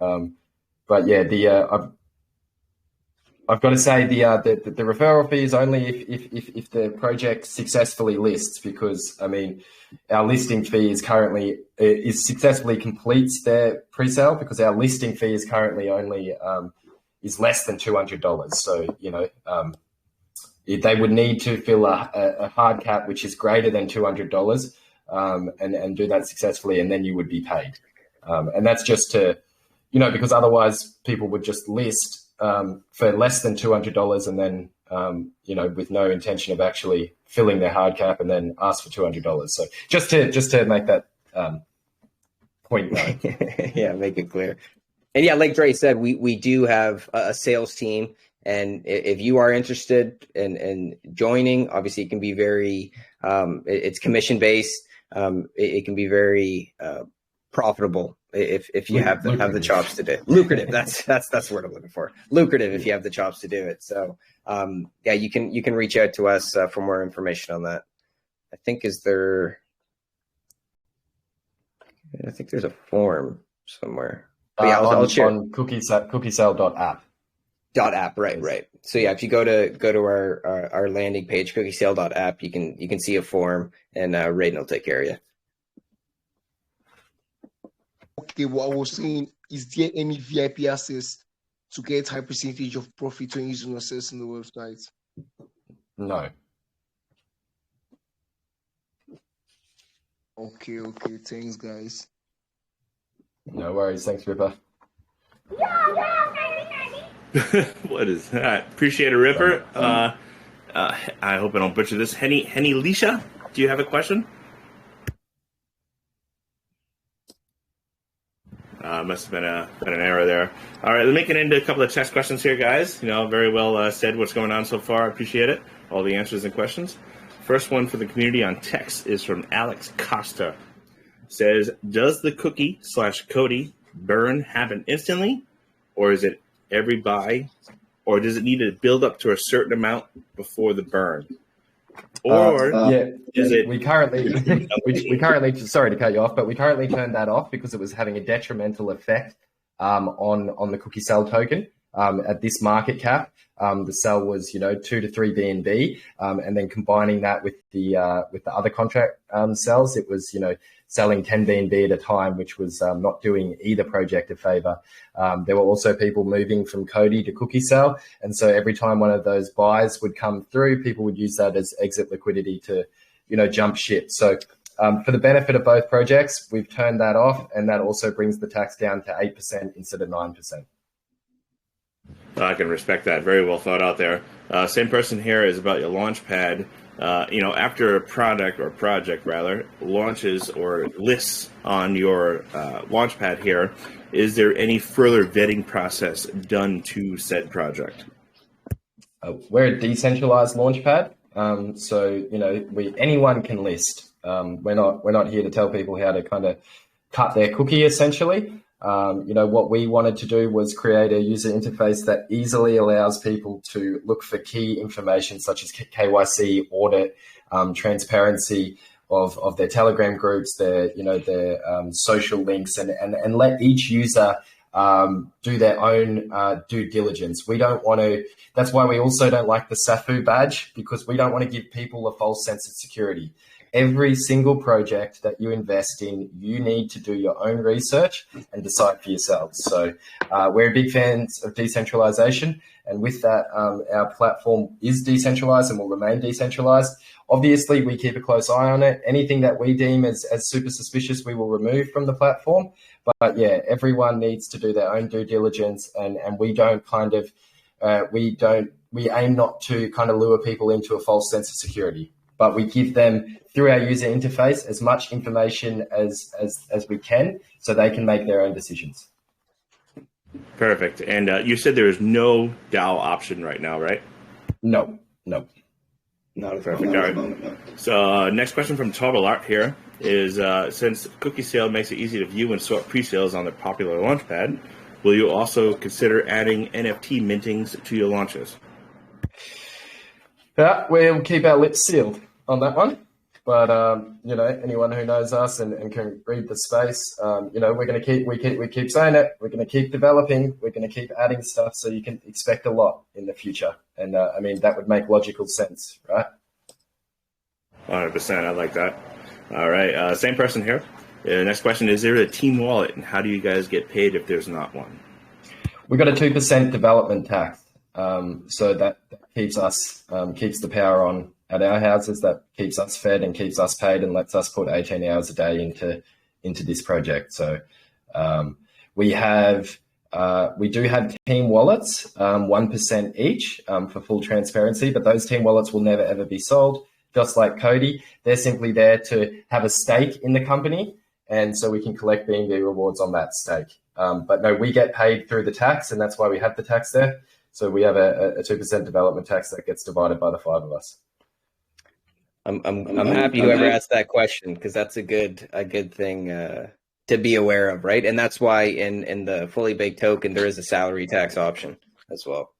But yeah, I've got to say the referral fee is only if the project successfully lists, because I mean our listing fee is successfully completes their pre-sale, because our listing fee is currently only is less than $200. So they would need to fill a hard cap which is greater than $200 and do that successfully, and then you would be paid. And that's just to because otherwise people would just list for less than $200 and then, with no intention of actually filling their hard cap and then ask for $200. So just to make that point known. Yeah, make it clear. And yeah, like Dre said, we do have a sales team, and if you are interested in joining, obviously it can be very, it's commission based. It can be very profitable if you have the chops to do it. Lucrative. That's the word I'm looking for. Lucrative if you have the chops to do it. So yeah, you can reach out to us for more information on that. I think there's a form somewhere. But yeah, I'll share on CookieSale.app. .app, right. So yeah, if you go to our landing page, CookieSale.app, you can see a form, and Raiden will take care of you. Okay, what I was saying, is there any VIP access to get high percentage of profit when using access in the website? No. Okay, thanks guys. No worries, thanks Ripper. What is that? Appreciate it, Ripper. I hope I don't butcher this. Henny Lisha, do you have a question? Must have been an error there. All right, let me get into a couple of text questions here, guys. Very well said what's going on so far. I appreciate it. All the answers and questions. First one for the community on text is from Alex Costa. Says, does the cookie/Cody burn happen instantly, or is it every buy, or does it need to build up to a certain amount before the burn? Or is it? We currently sorry to cut you off, but we currently turned that off because it was having a detrimental effect on the CookieSale token. At this market cap, the sell was 2 to 3 BNB, and then combining that with the other contract sells, it was selling 10 BNB at a time, which was not doing either project a favor. There were also people moving from Cody to CookieSale, and so every time one of those buys would come through, people would use that as exit liquidity to jump ship. So for the benefit of both projects, we've turned that off, and that also brings the tax down to 8% instead of 9%. I can respect that. Very well thought out there. Same person here is about your Launchpad. After a project launches or lists on your Launchpad here, is there any further vetting process done to said project? We're a decentralized Launchpad, so anyone can list. We're not here to tell people how to kind of cut their cookie, essentially. What we wanted to do was create a user interface that easily allows people to look for key information such as KYC, audit, transparency of their Telegram groups, their social links, and let each user do their own due diligence. We don't want to. That's why we also don't like the SAFU badge, because we don't want to give people a false sense of security. Every single project that you invest in, you need to do your own research and decide for yourselves. So we're big fans of decentralization. And with that, our platform is decentralized and will remain decentralized. Obviously, we keep a close eye on it. Anything that we deem as super suspicious, we will remove from the platform. But yeah, everyone needs to do their own due diligence. And we don't we aim not to kind of lure people into a false sense of security. But we give them, through our user interface, as much information as we can so they can make their own decisions. Perfect. And you said there is no DAO option right now, right? No. Not perfect. All right. So next question from Total Art here is, since CookieSale makes it easy to view and sort pre-sales on the popular Launchpad, will you also consider adding NFT mintings to your launches? Yeah, we'll keep our lips sealed on that one, but anyone who knows us and can read the space, we're going to we keep saying it. We're going to keep developing. We're going to keep adding stuff, so you can expect a lot in the future. And that would make logical sense, right? 100%. I like that. All right. Same person here. Next question: is there a team wallet, and how do you guys get paid if there's not one? We got a 2% development tax, so that keeps us keeps the power on at our houses. That keeps us fed and keeps us paid and lets us put 18 hours a day into this project. So we do have team wallets, 1% each for full transparency, but those team wallets will never ever be sold. Just like Cody, they're simply there to have a stake in the company, and so we can collect BNB rewards on that stake. But no, we get paid through the tax, and that's why we have the tax there. So we have a 2% development tax that gets divided by the 5 of us. I'm happy whoever asked that question, because that's a good thing to be aware of, right? And that's why in the fully baked token there is a salary tax option as well.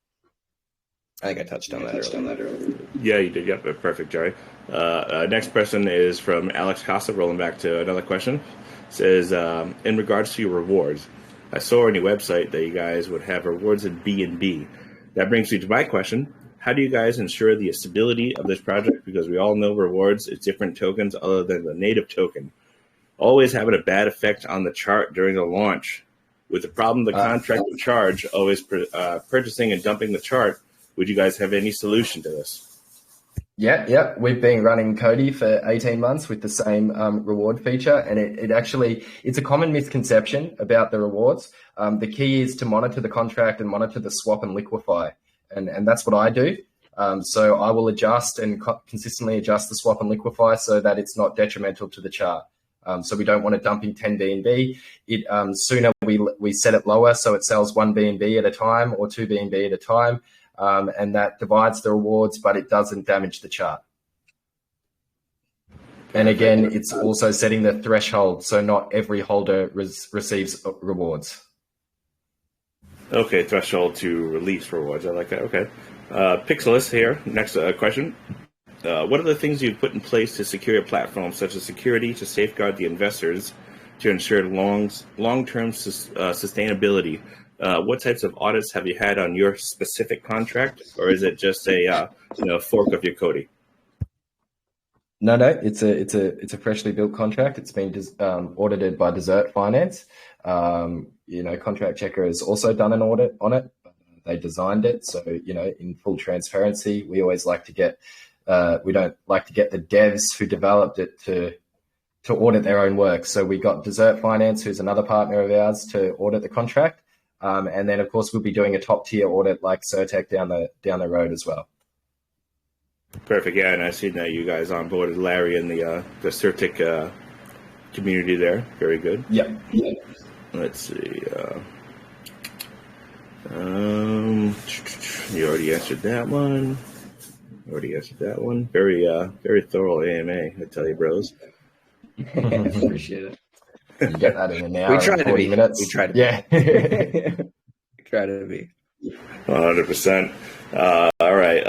I think I touched on that earlier. Yeah, you did. Yep, perfect, Jerry. Next person is from Alex Costa. Rolling back to another question. Says, in regards to your rewards, I saw on your website that you guys would have rewards in BNB. That brings me to my question. How do you guys ensure the stability of this project? Because we all know rewards, it's different tokens other than the native token, always having a bad effect on the chart during the launch. With the problem the contract would charge, always purchasing and dumping the chart, would you guys have any solution to this? Yeah. We've been running Cody for 18 months with the same reward feature, and it's a common misconception about the rewards. The key is to monitor the contract and monitor the swap and liquefy, and that's what I do. So I will adjust and consistently adjust the swap and liquefy so that it's not detrimental to the chart. So we don't want it dumping 10 BNB. Sooner we set it lower so it sells one BNB at a time or two BNB at a time, and that divides the rewards, but it doesn't damage the chart. And again, it's also setting the threshold, so not every holder receives rewards. Okay, threshold to release rewards. I like that. Okay. Pixelus here. Next question. What are the things you've put in place to secure your platform, such as security to safeguard the investors, to ensure long-term sustainability? What types of audits have you had on your specific contract, or is it just a fork of your Cody? No, it's a freshly built contract. It's been audited by Desert Finance. Contract Checker has also done an audit on it. They designed it, so in full transparency, we always like to get. We don't like to get the devs who developed it to audit their own work. So we got Desert Finance, who's another partner of ours, to audit the contract, and then of course we'll be doing a top tier audit like Certec down the road as well. Perfect. Yeah, and I see that you guys onboarded Larry in the Certec community there. Very good. Yeah. Let's see. You already answered that one. Very thorough AMA, I tell you, bros. Appreciate it. You get that in an hour. We try to be. Minutes. We try to be. Yeah. We try to be. 100%. All right.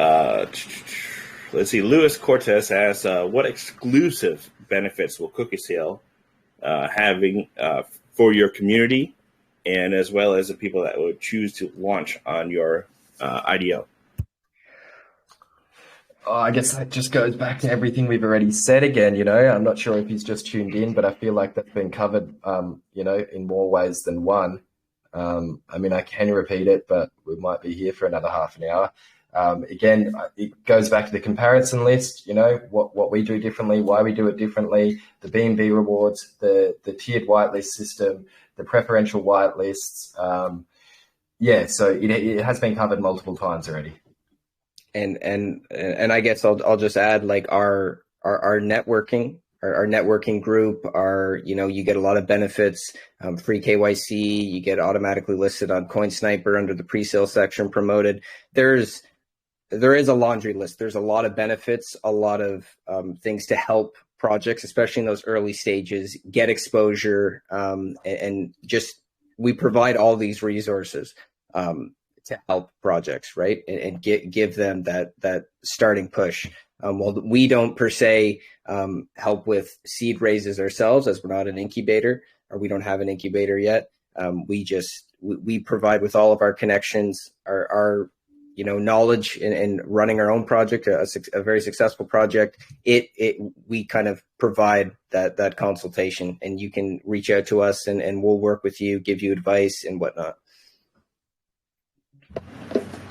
Let's see. Luis Cortez asks, what exclusive benefits will CookieSale having for your community, and as well as the people that would choose to launch on your IDO? I guess that just goes back to everything we've already said again. I'm not sure if he's just tuned in, but I feel like that's been covered, in more ways than one. I can repeat it, but we might be here for another half an hour. Again, it goes back to the comparison list, what we do differently, why we do it differently, the BNB rewards, the tiered whitelist system, the preferential whitelists. So it has been covered multiple times already. And I guess I'll just add, like our networking, our networking group, you get a lot of benefits, free KYC, you get automatically listed on CoinSniper under the pre-sale section, promoted. There is a laundry list. There's a lot of benefits, a lot of things to help projects, especially in those early stages, get exposure, and just we provide all these resources to help projects, right? And give them that starting push. Well, we don't per se help with seed raises ourselves, as we're not an incubator, or we don't have an incubator yet. We provide with all of our connections, our knowledge in running our own project, a very successful project. We kind of provide that consultation, and you can reach out to us and we'll work with you, give you advice and whatnot.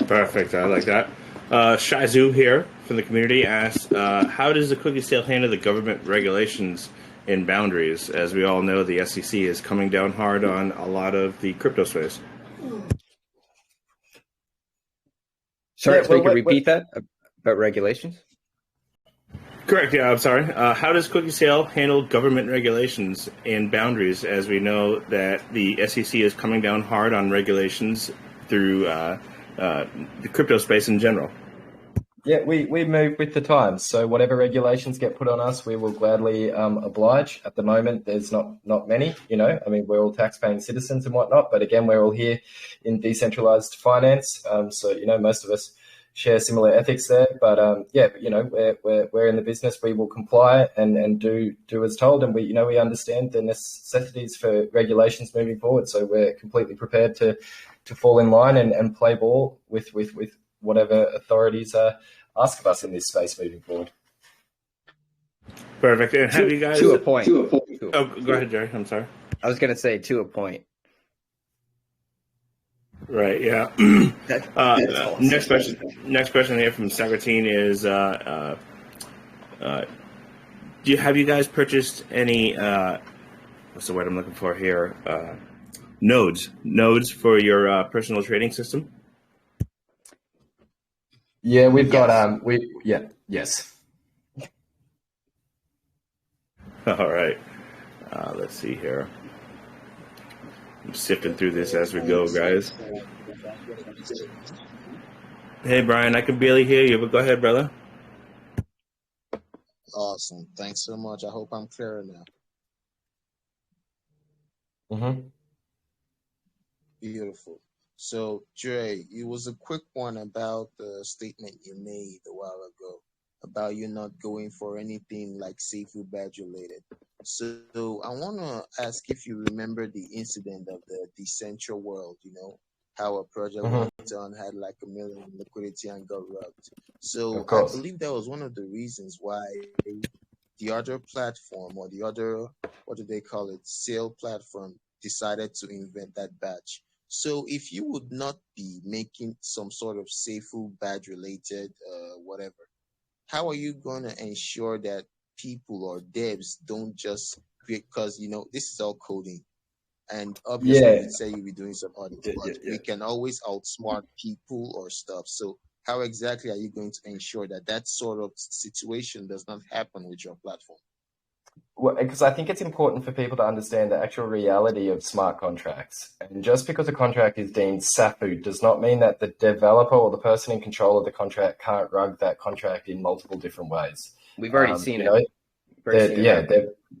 Perfect. I like that. Shizu here from the community asks, how does the CookieSale handle the government regulations and boundaries? As we all know, the SEC is coming down hard on a lot of the crypto space. Sorry, so you can repeat that about regulations? Correct. Yeah, I'm sorry. How does CookieSale handle government regulations and boundaries? As we know that the SEC is coming down hard on regulations through the crypto space in general. Yeah, we move with the times. So whatever regulations get put on us, we will gladly oblige. At the moment, there's not many, we're all tax-paying citizens and whatnot. But again, we're all here in decentralized finance. So, most of us share similar ethics there. But we're in the business. We will comply and do as told. And we understand the necessities for regulations moving forward. So we're completely prepared to fall in line and play ball with whatever authorities ask of us in this space moving forward. Perfect. And have you guys to a point? Oh, go ahead, Jerry. I'm sorry. I was going to say to a point. Right. Yeah. Awesome. Next question here from Sagratine is: have you guys purchased any? What's the word I'm looking for here? Nodes for your personal trading system? Yeah, we've got yes. All right. Let's see here. I'm sifting through this as we go, guys. Hey, Brian, I can barely hear you, but go ahead, brother. Awesome. Thanks so much. I hope I'm clearer now. Mm-hmm. Beautiful. So, Dre, it was a quick one about the statement you made a while ago about you not going for anything like seafood badge related. So, I want to ask if you remember the incident of the decentral world, how a project Mm-hmm. went on, had like $1 million in liquidity and got rubbed. So, Of I course. believe that was one of the reasons why the other platform or the other, what do they call it, sale platform decided to invent that badge. So if you would not be making some sort of seafood badge related whatever, how are you going to ensure that people or devs don't just create, because this is all coding, and obviously Yeah. you'd say you'll be doing some audits, Yeah, but yeah, yeah. we can always outsmart people or stuff. So how exactly are you going to ensure that that sort of situation does not happen with your platform? Well, because I think it's important for people to understand the actual reality of smart contracts. And just because a contract is deemed SAFU does not mean that the developer or the person in control of the contract can't rug that contract in multiple different ways. We've already seen it.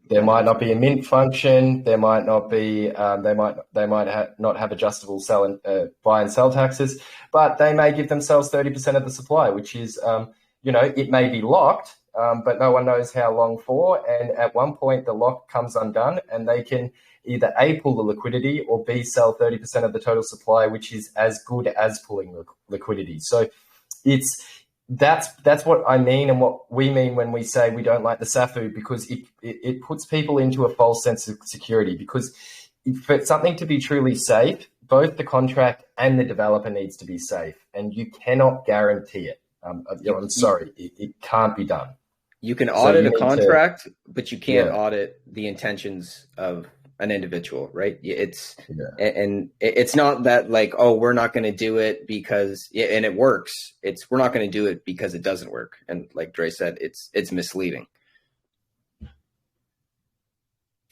There might not be a mint function. There might not be. They might not have adjustable sell and buy and sell taxes, but they may give themselves 30% of the supply, which is, it may be locked, but no one knows how long for. And at one point, the lock comes undone, and they can either A, pull the liquidity, or B, sell 30% of the total supply, which is as good as pulling liquidity. So that's what I mean and what we mean when we say we don't like the SAFU, because it puts people into a false sense of security. Because for something to be truly safe, both the contract and the developer needs to be safe, and you cannot guarantee it. I'm sorry, it can't be done. You can audit a contract, but you can't audit the intentions of an individual, right? And it's not that like, oh, we're not going to do it because, and it works. We're not going to do it because it doesn't work. And like Dre said, it's misleading.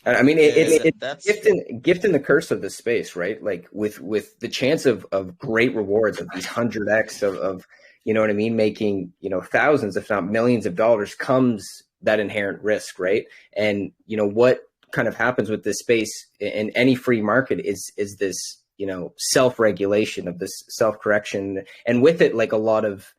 I mean, it's gift and the curse of the space, right? Like with the chance of great rewards of these 100x of you know what I mean, making, thousands, if not millions of dollars, comes that inherent risk, right? And, what kind of happens with this space in any free market is this, self-regulation of this self-correction. And with it, like a lot of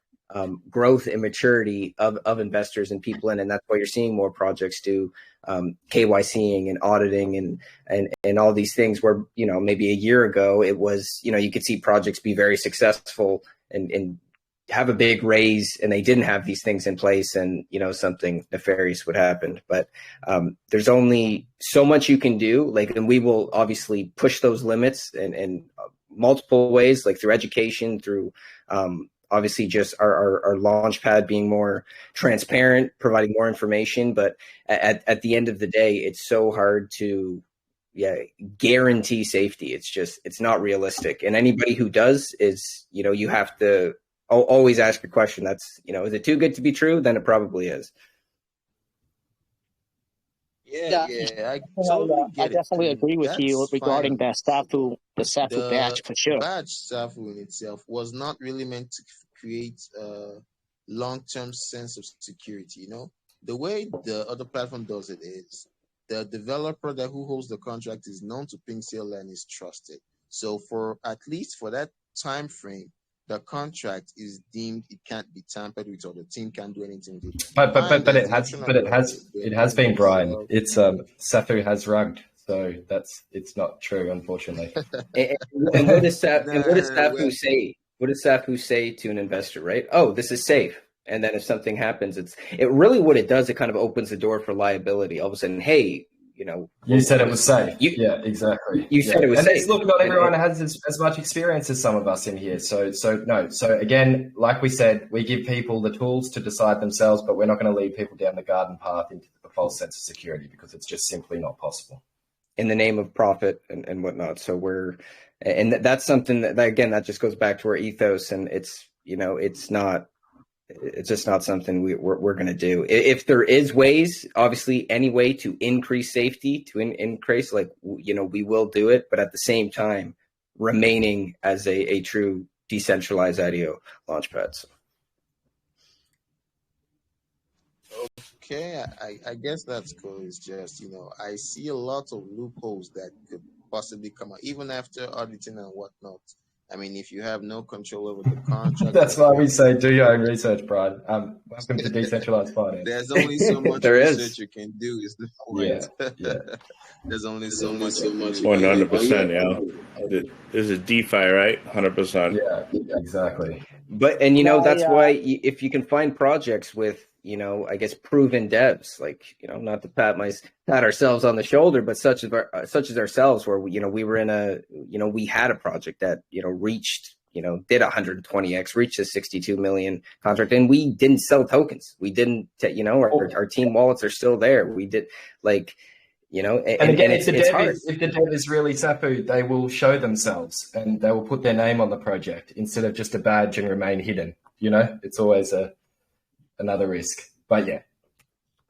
growth and maturity of investors and people in, and that's why you're seeing more projects do KYCing and auditing and all these things where, maybe a year ago it was, you could see projects be very successful and have a big raise, and they didn't have these things in place, and something nefarious would happen. But there's only so much you can do, and we will obviously push those limits in multiple ways, like through education, through obviously just our Launchpad being more transparent, providing more information. But at the end of the day, it's so hard to guarantee safety. It's not realistic. And anybody who does is, you have to always ask a question. That's, is it too good to be true? Then it probably is. I totally get I definitely it. agree with you regarding that SAFU, the SAFU badge for sure. The badge SAFU in itself was not really meant to create a long-term sense of security. The way the other platform does it is the developer who holds the contract is known to PingSale and is trusted. So for at least for that time frame, the contract is deemed it can't be tampered with, or the team can't do anything with it. But it has been, Brian. It's SAFU has rugged, so it's not true, unfortunately. and what does SAFU say? What does SAFU say to an investor, right? Oh, this is safe. And then if something happens, it really what it does, it kind of opens the door for liability. All of a sudden, hey, you said it was safe. Exactly. You said it was safe. Look, not everyone has as much experience as some of us in here. So again, like we said, we give people the tools to decide themselves, but we're not going to lead people down the garden path into a false sense of security, because it's just simply not possible. In the name of profit and whatnot. So that's something that again, that just goes back to our ethos, and it's not it's just not something we're going to do. If there is ways, obviously, any way to increase safety, to increase, like, we will do it, but at the same time, remaining as a true decentralized IDO launchpad. So. Okay, I guess that's cool. It's just, I see a lot of loopholes that could possibly come out, even after auditing and whatnot. I mean, if you have no control over the contract. That's why we say do your own research, Brian. Welcome to Decentralized Finance. There's only so much research you can do, is the point. Yeah. There's only so much. 100%, yeah. This is DeFi, right? 100%. Yeah, exactly. And that's why if you can find projects with, I guess, proven devs, like, not to pat ourselves on the shoulder, but such as ourselves, where we were in we had a project that reached, did 120x, reached a 62 million contract, and we didn't sell tokens. We didn't, our team wallets are still there. We did, like, and again, it's hard. If the dev is really Safu, they will show themselves and they will put their name on the project instead of just a badge and remain hidden. It's always another risk. But yeah,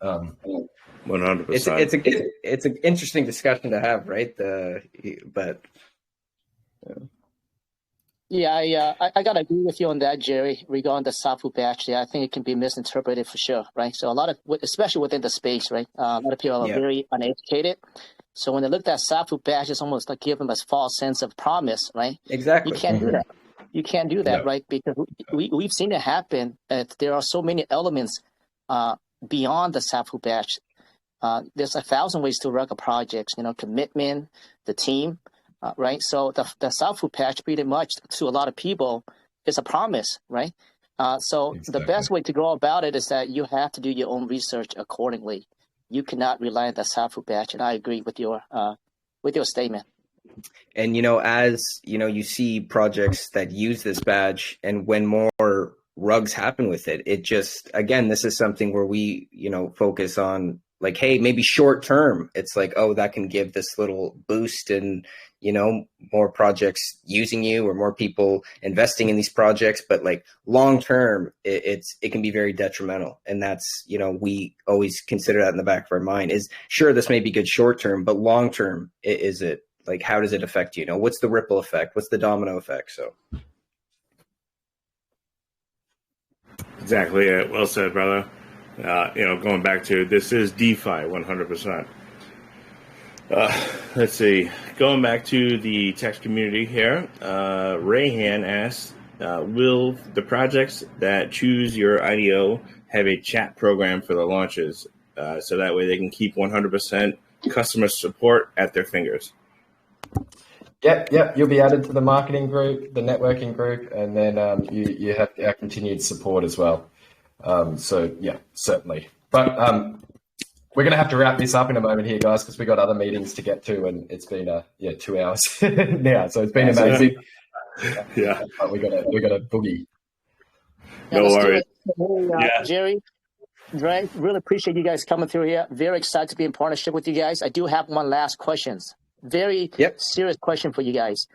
100%. It's an interesting discussion to have, right? Yeah, I gotta agree with you on that, Jerry, regarding the Safu batch. Yeah, I think it can be misinterpreted for sure, right? So especially within the space, right? A lot of people are very uneducated. So when they look at Safu batch, it's almost like giving them a false sense of promise, right? Exactly. You can't do that. You can't do that, right? Because we've seen it happen. There are so many elements beyond the Safu batch. There's 1,000 ways to run a project, commitment, the team. Right, so the Safu patch pretty much to a lot of people is a promise, right? So the best way to go about it is that you have to do your own research accordingly. You cannot rely on the Safu patch, and I agree with your statement. And as you see projects that use this badge, and when more rugs happen with it, it just, again, this is something where we focus on, like, hey, maybe short term, it's like, oh, that can give this little boost and more projects using you or more people investing in these projects. But like long term, it can be very detrimental. And that's, we always consider that in the back of our mind is, sure, this may be good short term, but long term, is it, like, how does it affect you? What's the ripple effect? What's the domino effect? So. Exactly. Yeah. Well said, brother. Going back to, this is DeFi 100%. Let's see. Going back to the text community here, Rayhan asks, will the projects that choose your IDO have a chat program for the launches, so that way they can keep 100% customer support at their fingers? Yep. You'll be added to the marketing group, the networking group, and then you have our continued support as well. So yeah, certainly. But we're going to have to wrap this up in a moment here, guys, because we got other meetings to get to, and it's been 2 hours now. So it's been amazing. Yeah. But we got a boogie. No worries. Jerry, Dre, really appreciate you guys coming through here. Very excited to be in partnership with you guys. I do have one last question. Very serious question for you guys.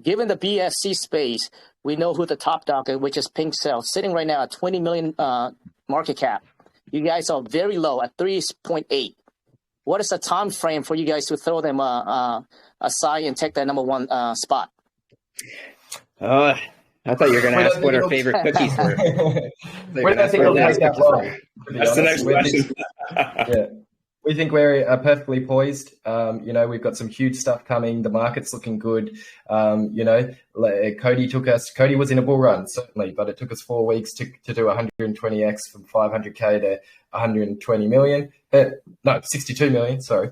Given the BSC space, we know who the top dog is, which is PinkCell, sitting right now at 20 million market cap. You guys are very low at 3.8. What is the time frame for you guys to throw them aside and take that number one spot? I thought you were going to ask what our favorite cookies were. That's the next question. Yeah. We think we're perfectly poised. We've got some huge stuff coming. The market's looking good. Cody was in a bull run, certainly, but it took us 4 weeks to do 120x from 500K to 120 million. 62 million, sorry.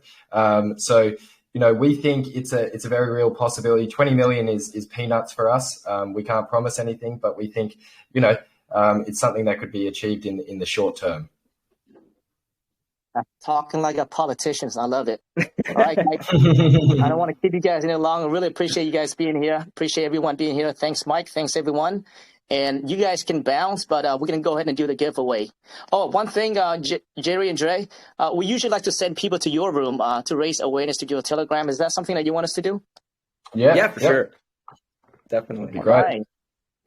We think it's a very real possibility. 20 million is peanuts for us. We can't promise anything, but we think, it's something that could be achieved in the short term. Talking like a politician. I love it. All right, Mike. I don't want to keep you guys any longer. Really appreciate you guys being here. Appreciate everyone being here. Thanks, Mike. Thanks, everyone. And you guys can bounce, but we're going to go ahead and do the giveaway. Oh, one thing, Jerry and Dre, we usually like to send people to your room to raise awareness to your Telegram. Is that something that you want us to do? Yeah, for sure. Definitely. Great. Right.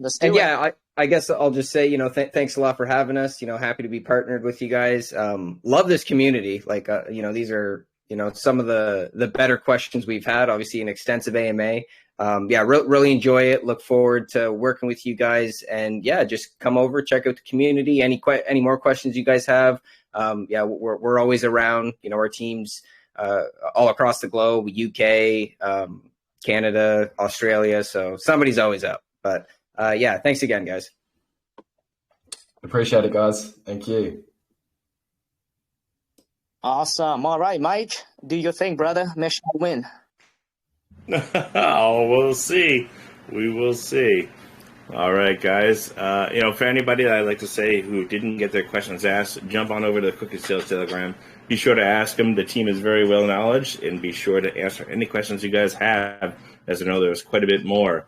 Let's do it. Yeah, I guess I'll just say, thanks a lot for having us. Happy to be partnered with you guys. Love this community. Like, these are, some of the better questions we've had. Obviously, an extensive AMA. Really enjoy it. Look forward to working with you guys. And just come over, check out the community. Any more questions you guys have? We're always around. Our teams all across the globe, UK, Canada, Australia. So somebody's always up. But thanks again, guys. Appreciate it, guys. Thank you. Awesome. All right, Mike, do your thing, brother. Make sure you win. Oh, we'll see. We will see. All right, guys. For anybody that I'd like to say who didn't get their questions asked, jump on over to the CookieSale Telegram. Be sure to ask them. The team is very well knowledge, and be sure to answer any questions you guys have, as I know there's quite a bit more.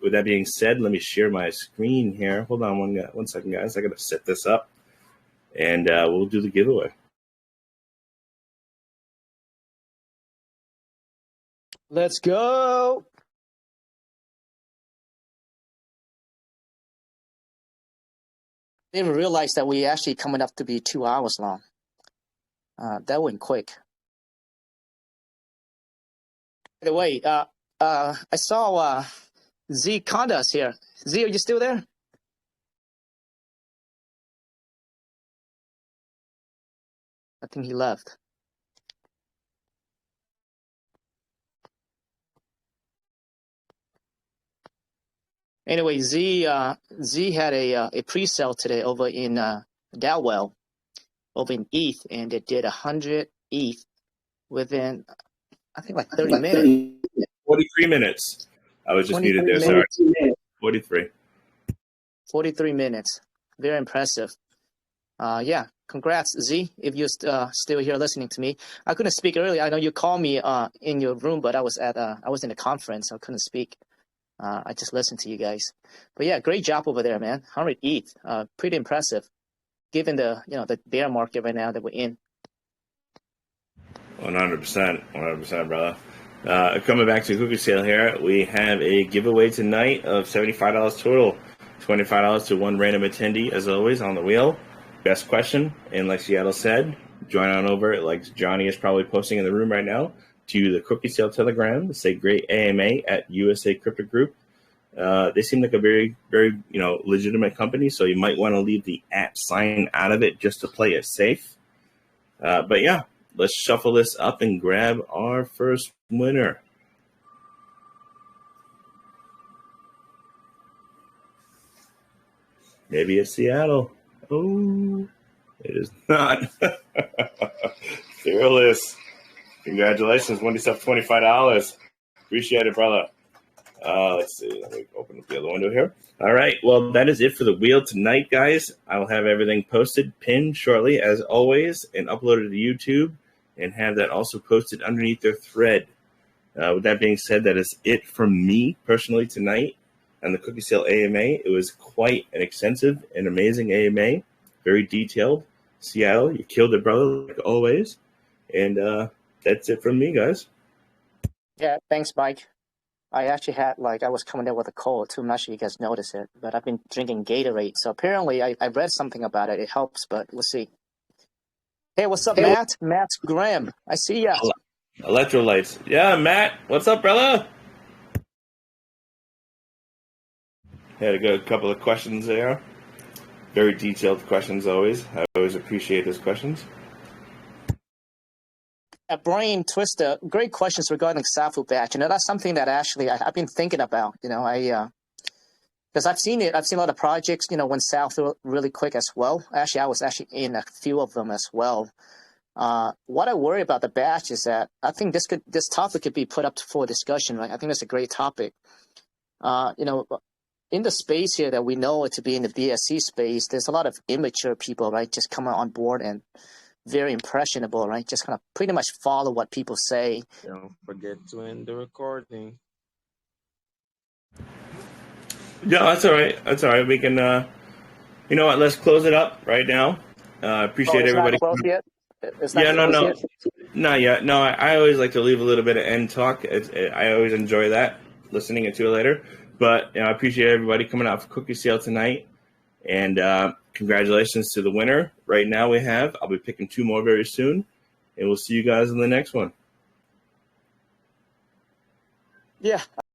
With that being said, let me share my screen here. Hold on one second, guys. I got to set this up, and we'll do the giveaway. Let's go. Didn't realize that we actually coming up to be 2 hours long. That went quick. By the way, I saw Z Condas here. Z, are you still there? I think he left. Anyway, Z had a pre-sale today over in Dalwell, over in ETH, and it did 100 ETH within, I think, like 30 minutes. 43 minutes. I was just muted there. Sorry. 43. 43 minutes. Very impressive. Congrats, Z, if you're still here listening to me. I couldn't speak earlier. I know you called me in your room, but I was in a conference, so I couldn't speak. I just listened to you guys. But yeah, great job over there, man. 100 ETH. Pretty impressive, given the bear market right now that we're in. 100%, brother. Coming back to CookieSale here, we have a giveaway tonight of $75 total, $25 to one random attendee, as always, on the wheel. Best question, and like Seattle said, join on over, like Johnny is probably posting in the room right now, to the CookieSale Telegram. Say great AMA at USA Crypto Group. They seem like a very, very, legitimate company, so you might want to leave the @ out of it just to play it safe. But yeah, let's shuffle this up and grab our first winner. Maybe it's Seattle. Oh, it is not. Fearless. Congratulations, won yourself $25. Appreciate it, brother. Let's see. Let me open up the other window here. All right. Well, that is it for the wheel tonight, guys. I will have everything posted, pinned shortly, as always, and uploaded to YouTube, and have that also posted underneath their thread. With that being said, that is it from me personally tonight on the CookieSale AMA. It was quite an extensive and amazing AMA, very detailed. Seattle, you killed it, brother, like always. And that's it from me, guys. Yeah, thanks, Mike. I actually had, I was coming down with a cold too. I'm not sure you guys notice it, but I've been drinking Gatorade. So apparently I read something about it. It helps, but we'll see. Hey, what's up, Matt? Matt Graham. I see ya. Electrolytes. Yeah, Matt. What's up, brother? Had a good couple of questions there. Very detailed questions always. I always appreciate those questions. Brain Twister, great questions regarding Safu batch. That's something that actually I've been thinking about. Because I've seen it. I've seen a lot of projects, went south really quick as well. Actually, I was in a few of them as well. What I worry about the batch is that I think this topic could be put up for discussion. Right? I think that's a great topic. In the space here that we know it to be in the BSC space, there's a lot of immature people, right, just coming on board and very impressionable, right? Just kind of pretty much follow what people say. Don't forget to end the recording. Yeah, that's all right. That's all right. We can, you know what? Let's close it up right now. Appreciate everybody. Not closed yet? Not yet. No, I always like to leave a little bit of end talk. I always enjoy that, listening to it later. But I appreciate everybody coming out for cookie sale tonight. And congratulations to the winner. Right now I'll be picking 2 more very soon. And we'll see you guys in the next one. Yeah.